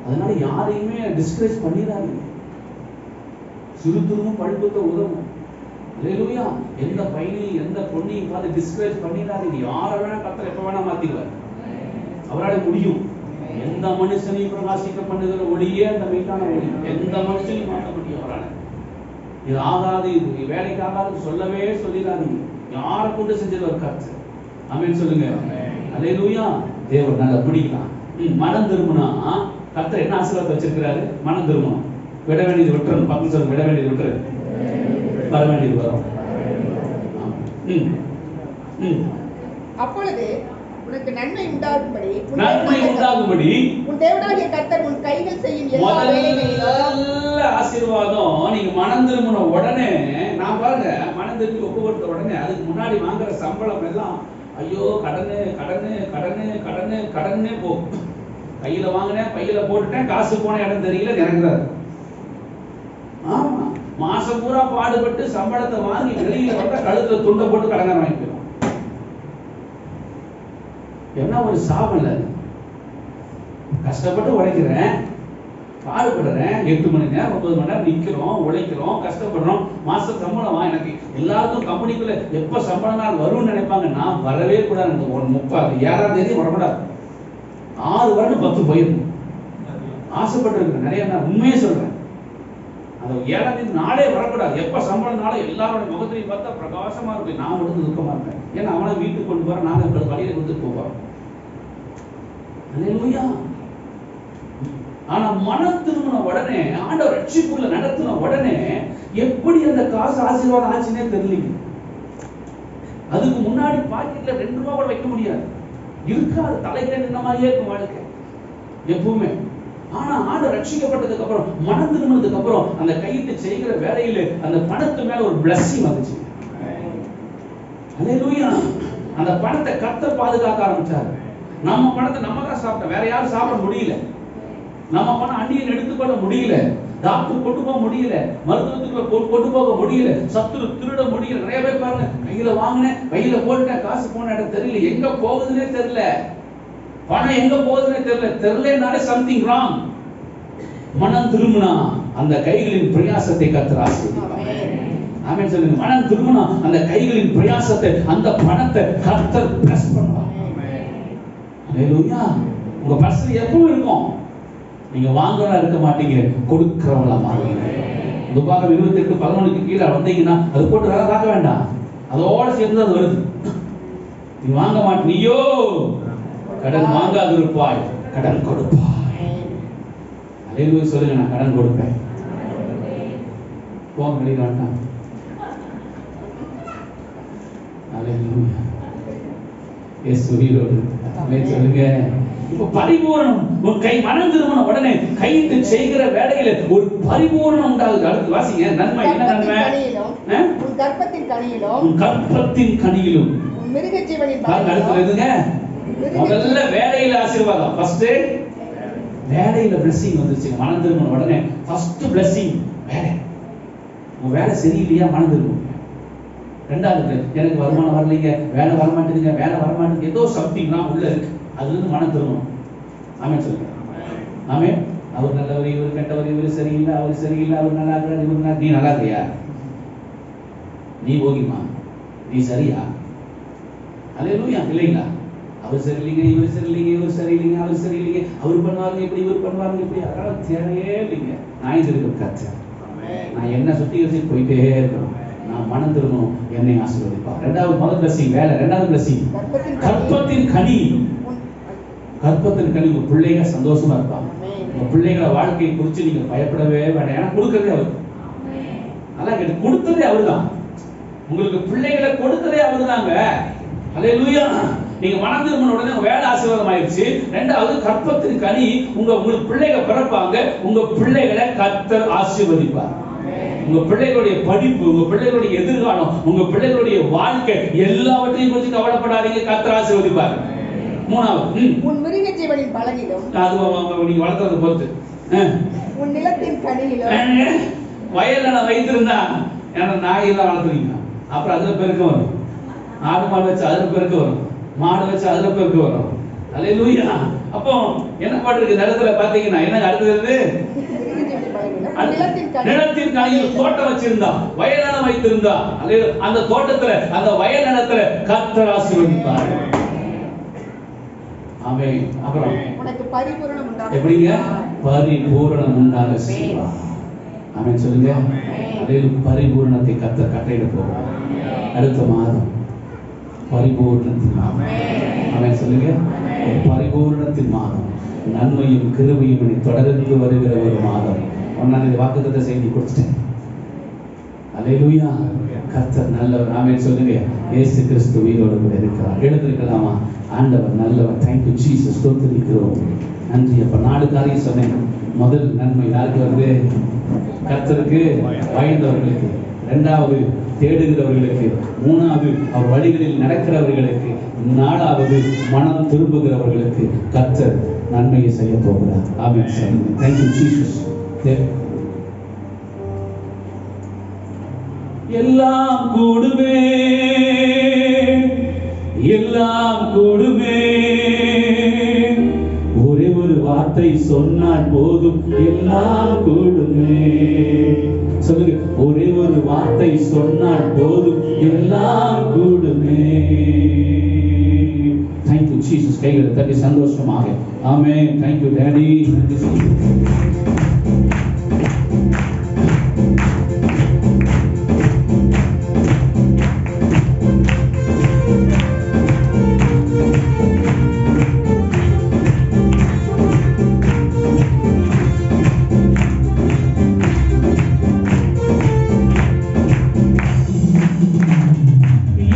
அதனால யாரையுமே டிஸ்கரேஜ் பண்ணிடாதீங்க. சிறுதுருவும் பழுப்புத்த உதவும். அல்லேலூயா. எந்த பையனையும் எந்த பொண்ணையும் பார்த்து டிஸ்கரேஜ் பண்ணிடாதீங்க. யாரை வேணா கர்த்தர் எப்ப வேணா மாத்திடுவார். அவரால் முடியும். எந்த மனுஷனையும் பிரகாசிக்க பண்ணுகிற ஒளியே அந்த மெய்க்கான ஒளி. எந்த மனுஷனையும் மாற்ற முடியும் அவரால். இது ஆகாது, இது வேலைக்கு ஆகாது சொல்லவே சொல்லிடாதீங்க. யாரை கொண்டு செஞ்சது ஒரு கர்த்தர். ஆமென் சொல்லுங்க. அல்லேலூயா. தேவன் நல்லா பிடிக்கலாம். மனம் திரும்பினா கர்த்தர் என்ன ஆசீர்வாதம் வச்சிருக்கிறாரு? மனம் திரும்பணும். விட வேண்டியது விட்டுறணும். பக்கம் சொல்லுங்க, விட வேண்டியது விட்டுரு, வர வேண்டியது வரும். அப்பொழுது உனக்கு நன்மை உண்டாகும்படி உன் தேவனாகிய கர்த்தர் உன் கைகள் செய்யும் எல்லா வேலைகளிலும் ஆசீர்வாதம். நீங்க மனம் திரும்பின உடனே, நான் பாருங்க, மனம் திரும்பி ஒப்பு கொடுத்த உடனே அதுக்கு முன்னாடி வாங்குற சம்பளம் எல்லாம் ஐயோ கடனே போகும். கையில வாங்கினேன், பையில போட்டுட்டேன், காசு போன இடம் தெரியல, இறங்குறாரு. ஆமா, மாசம் பூரா பாடுபட்டு சம்பளத்தை வாங்கி வெளியில வந்தா கழுத்துல துண்டை போட்டு கடங்கார வாங்கிக்கிறோம். என்ன ஒரு சாபம். கஷ்டப்பட்டு உழைக்கிறேன், பாடுபடுறேன், 8 மணி நேரம் 9 மணி நேரம் நிக்கிறோம், உழைக்கிறோம், கஷ்டப்படுறோம். மாச சம்பளம் எனக்கு எல்லாருக்கும் கம்பெனிக்குள்ள எப்ப சம்பளம் நாள் வரும்னு நினைப்பாங்க. நான் வரவே கூடாது. 7ஆம் தேதி வரக்கூடாது. 6 வருடம் 10 போயிடும். ஆசைப்பட்டு இருக்கிறேன் நிறைய. நான் உண்மையே சொல்றேன். அந்த 7ஆம் தேதி நாளே வரக்கூடாது. எப்ப சம்பளம் நாளே எல்லாரோட முகத்திலையும் பார்த்தா பிரகாசமா இருக்கு. நான் மட்டும் துக்கமா இருப்பேன். ஏன்னா அவனை வீட்டுக்கு கொண்டு போறேன், நான் உங்களுக்கு வழியில கொடுத்துட்டு போவேன். அல்லேலூயா. ஆனா மனம் திரும்பின உடனே, ஆண்டவர் ரட்சிப்புல நடத்தின உடனே எப்படி அந்த காசு ஆசீர்வாதம் ஆச்சுன்னே தெரியல. அதுக்கு முன்னாடி பாக்கெட்ல 2 ரூபாய் கூட வைக்க முடியாது, இருக்காது. தலையில நின்ன மாதிரியே இருக்கும் வாழ்க்கை எப்பவுமே. ஆனா ஆண்டவர் ரட்சிக்கப்பட்டதுக்கு அப்புறம், மனம் திரும்பினதுக்கு அப்புறம் அந்த கையிட்டு செய்கிற வேலையில அந்த பணத்து மேல ஒரு blessing வந்துச்சு. அல்லேலூயா. அந்த பணத்தை கர்த்தர் பாதுகாக்க ஆரம்பிச்சாரு. நம்ம பணத்தை நம்ம தான் சாப்பிட்டோம், வேற யாரும் சாப்பிட முடியல. நம்ம பணம் அந்நியன் எடுத்துக்கொள்ள முடியல, டாக்டர் கொண்டு போக முடியல, மருத்துவத்துக்கு கொண்டு போக முடியல, சத்துரு திருட முடியல. நிறைய பேர் பாருங்க, கையில வாங்கினேன், கையில போட்டுட்டேன், காசு போன இடம் தெரியல, எங்க போகுதுன்னே தெரியல, பணம் எங்க போகுதுன்னே தெரியலனாலே சம்திங் ராங். மனம் திரும்பினா அந்த கைகளின் பிரயாசத்தை கர்த்தர் ஆசீர்வதிப்பார். ஆமென் சொல்லுங்க. மனம் திரும்பினா அந்த கைகளின் பிரயாசத்தை, அந்த பணத்தை கர்த்தர் பிளஸ் பண்ணுவார். அல்லேலூயா. உங்க பர்ஸ்ல எப்பவும் இருக்கும். நீங்க வாங்குறவங்களா இருக்க மாட்டீங்க, கொடுக்கிறவங்களா மாறுவீங்க. துபாகம் 28:11 கீழே வந்தீங்கன்னா அது போட்டு வேலை பார்க்க வேண்டாம், அதோட சேர்ந்து அது வருது. நீ வாங்க மாட்டே, நீயோ கடன் வாங்காது இருப்பாய், கடன் கொடுப்பாய். அல்லேலூயா சொல்லுங்க. நான் கடன் கொடுப்பேன். போங்க வெளியில வேண்டாம். அல்லேலூயா. இயேசு உயிரோடு. சொல்லுங்க. இப்போ பரிபூரணம் உன் கை மனம் திரும்பின உடனே கையிட்டு செய்கிற வேலையில ஒரு பரிபூரணம் உண்டாகுது. அடுத்து வாசிங்க. நன்மை என்ன நன்மை? உன் கர்ப்பத்தின் கனியிலும் உன் கர்ப்பத்தின் கனியிலும் உன் மிருக ஜீவனின் அடுத்து எதுங்க? முதல்ல வேலையில ஆசீர்வாதம். ஃபர்ஸ்ட் வேலையில பிளெஸிங் வந்துருச்சு. மனம் திரும்பின உடனே ஃபர்ஸ்ட் பிளெஸிங் வேலை. உன் வேலை சரியில்லையா மனம் திரும்பும். ரெண்டாவது எனக்கு வருமானம் வரலைங்க, வேலை வரமாட்டேங்குங்க, வேலை வரமாட்டேங்குது, ஏதோ சம்திங்னா உள்ள இருக்கு, அதுல இருந்து மனம் திரும்பணும். ஆமென் சொல்லுங்க. ஆமென். அவர் நல்லவர், இவர் கெட்டவர், இவர் சரியில்லை, அவர் சரியில்லை, அவர் நல்லா இருக்கிறார், இவர் நீ நல்லா இருக்கியா? நீ ஓகிமா? நீ சரியா? அல்லேலூயா. இல்லைங்களா? அவர் சரியில்லைங்க, இவர் சரியில்லைங்க, இவர் சரியில்லைங்க, அவர் சரியில்லைங்க, அவர் பண்ணுவாங்க இப்படி, இவர் பண்ணுவாங்க இப்படி, அதெல்லாம் தேவையே இல்லைங்க. நான் இது இருக்க கற்று நான் என்ன சுத்திகரிச்சு போயிட்டே இருக்கணும். நான் மனம் திரும்பணும், என்னை ஆசீர்வதிப்பார். ரெண்டாவது முதல் பிளஸிங் வேலை. ரெண்டாவது பிளஸிங் கற்பத்தின் கனி. கற்பத்தின் கனி. உங்க பிள்ளைங்க சந்தோஷமா இருப்பாங்க. உங்க பிள்ளைகளை வாழ்க்கையை குறித்து நீங்க பயப்படவே வேண்டாம். ஏன்னா கொடுக்கறதே அவர். அதான் கேட்டு கொடுத்ததே அவருதான். உங்களுக்கு பிள்ளைகளை கொடுத்ததே அவருதாங்க. அல்லேலூயா. நீங்க மனம் திரும்பின உடனே வேலை ஆசீர்வாதம் ஆயிடுச்சு. ரெண்டாவது கற்பத்தின் கனி. உங்களுக்கு பிள்ளைகள் பிறப்பாங்க. உங்க பிள்ளைகளை கர்த்தர் ஆசீர்வதிப்பார். உங்க பிள்ளைகளுடைய படிப்பு, உங்க பிள்ளைகளுடைய எதிர்காலம், உங்க பிள்ளைகளுடைய வாழ்க்கை எல்லாவற்றையும் குறித்து கவலைப்படாதீங்க, கர்த்தர் ஆசீர்வதிப்பார். மூணாவது உன் மிருக ஜீவனின் பலனிலும், அது நீங்க வளர்த்ததை பொறுத்து. உன் நிலத்தின் கனியிலும். வயல்ல நான் வைத்திருந்தா ஏன்னா நாயெல்லாம் வளர்த்துறீங்க, அப்புறம் அதுல பெருக்க வரும். ஆடு மாடு வச்சு அதுல பெருக்க வரும், மாடு வச்சு அதுல பெருக்க வரும். அல்லேலூயா. அப்போ என்ன பாட்டுருக்கு நிலத்துல பாத்தீங்கன்னா என்ன அடுத்தது? நிலத்தின் கனியில் தோட்டம் வச்சிருந்தா, வயலான வைத்திருந்தா, அந்த தோட்டத்துல அந்த வயல் நிலத்துல கர்த்தர் ஆசீர்வதிப்பார். ஆமென். அப்புறம் உனக்கு பரிபூரணம் உண்டாகும். எப்படிங்க? பரிபூரணம் உண்டாக செய்வார். ஆமென் சொல்லுங்க. அதே பரிபூரணத்தை கர்த்தர் கட்டளையிட போகிறார். அடுத்த மாதம் பரிபூரணத்தின் மாதம். ஆமென் சொல்லுங்க. பரிபூரணத்தின் மாதம், நன்மையும் கிருபையும் தொடர்ந்து வருகிற ஒரு மாதம். ஒன்னாம் வாக்குத்தத்த செய்தி கொடுத்துட்டேன். அல்லேலூயா. கர்த்தர் நல்லவர். ஆமென் சொல்லுங்க. இயேசு கிறிஸ்து உயிரோடு கூட இருக்கிறார். எழுந்திருக்கலாமா? ஆண்டவர் நல்லவர். Thank you Jesus. ஸ்தோத்திரிக்கிறோம். நன்றி. அப்ப 4 காரியம் சொன்னேன். முதல் நன்மை யாருக்கு வருது? கர்த்தருக்கு பயந்தவர்களுக்கு. இரண்டாவது தேடுகிறவர்களுக்கு. மூணாவது அவர் வழிகளில் நடக்கிறவர்களுக்கு. நாலாவது மனம் திரும்புகிறவர்களுக்கு கர்த்தர் நன்மையை செய்ய போகிறார். ஆமென் சொல்லுங்க. Thank you Jesus. எல்லாம் கூடுமே, எல்லாம் கூடுமே, ஒரே ஒரு வார்த்தை சொன்னால் போதும் எல்லாம் கூடுமே. சொல்லுங்க. ஒரே ஒரு வார்த்தை சொன்னால் போதும் எல்லாம் கூடுமே. Thank you Jesus. கைகளை தட்டி சந்தோஷமாக. ஆமென். Thank you daddy.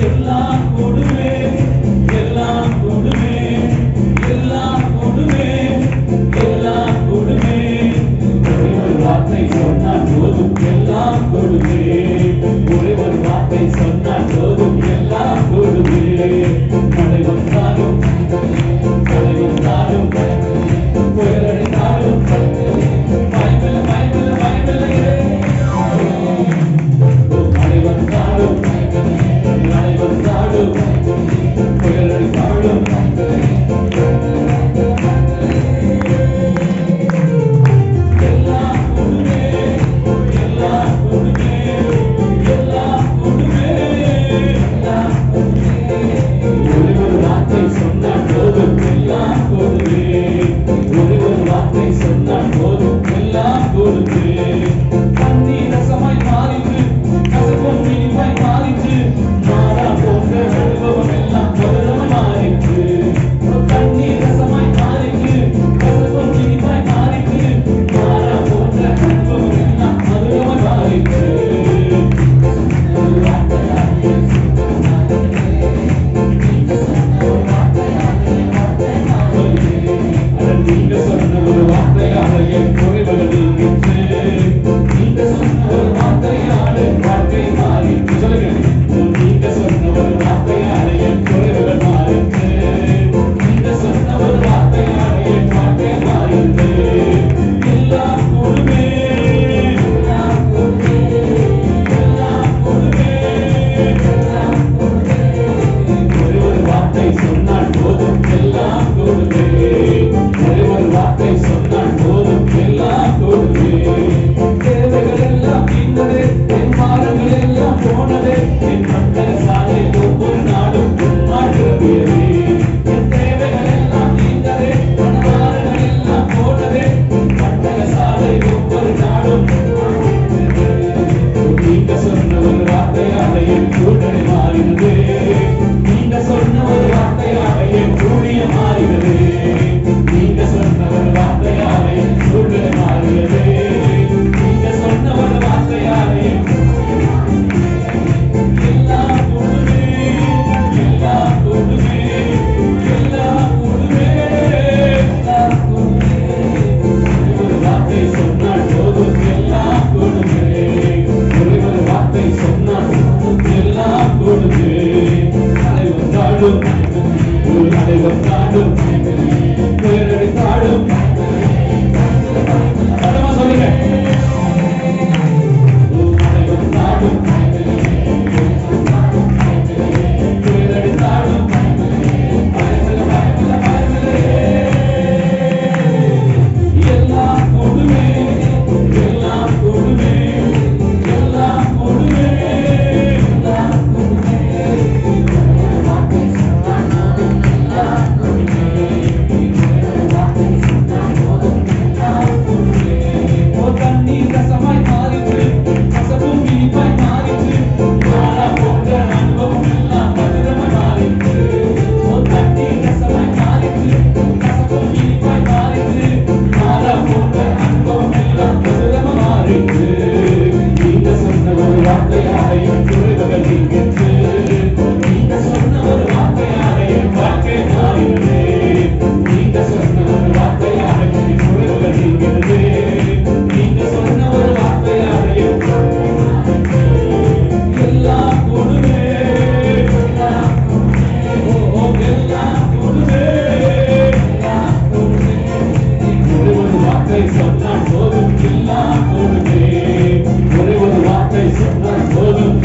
எல்லாம் கொடுமே, எல்லாம் கொடுமே, எல்லாம் கொடுமே. வார்த்தையாக என் குறைவுகள் நீங்கிற்று. நீங்க சொன்ன ஒரு வார்த்தையாக என் வாழ்க்கை மாறினது. நீங்க சொன்ன ஒரு வார்த்தையாக என் குறைவுகள் நீங்கினது. நீங்க சொன்ன ஒரு வார்த்தையாக என் எல்லாம் கொடுவே. எல்லாம் கொடுவே. ஒரே ஒரு வார்த்தை சொன்னால் போதும், எல்லாம் கொடுவே. ஒரே ஒரு வார்த்தை சொன்னால் போதும்,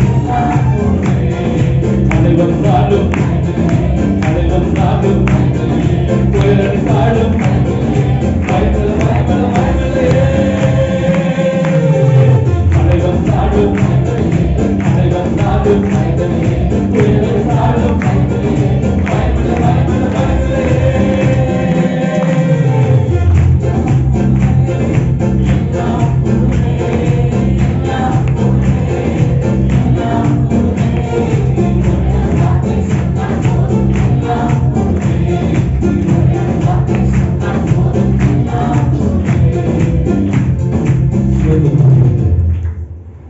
அதை வந்தாலும் புயலடித்தாலும் பயப்பட பயப்பட பயப்படே. அதை வந்தாலும் புயலடித்தாலும் பயப்பட பயப்பட பயப்படே.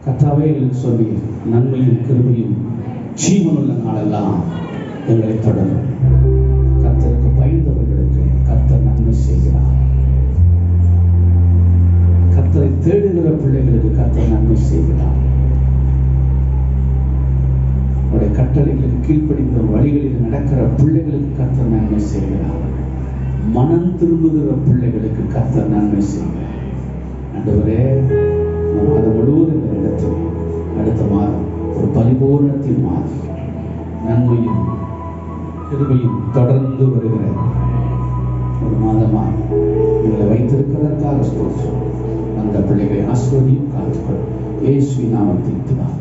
கர்த்தாவே எங்களுக்கு சொல்லி நன்மையும் கிருபையும் ஜீவனுள்ள நாளெல்லாம் எங்களை தொடரும். கர்த்தருக்கு பயந்தவர்களுக்கு கர்த்தர் நன்மை செய்கிறார். கர்த்தரை தேடுகிற பிள்ளைகளுக்கு கர்த்தர் நன்மை செய்கிறார். அவருடைய கட்டளைகளுக்கு கீழ்ப்படிந்த வழிகளில் நடக்கிற பிள்ளைகளுக்கு கர்த்தர் நன்மை செய்கிறார். மனம் திரும்புகிற பிள்ளைகளுக்கு கர்த்தர் நன்மை செய்கிறார். ஆண்டவரே, மாதம் முழுவதும் இந்த இடத்தில் அடுத்த மாதம் ஒரு பரிபூர்ணத்தின் மாதம் நன்மையும் கிருபையும் தொடர்ந்து வருகிற ஒரு மாதமாக எங்களை வைத்திருக்கிறதற்காக ஸ்தோத்திரம். அந்த பிள்ளைகளை ஆசீர்வதியும் காத்துக்கொள். இயேசுவின் நாமத்தில் பிதாவே.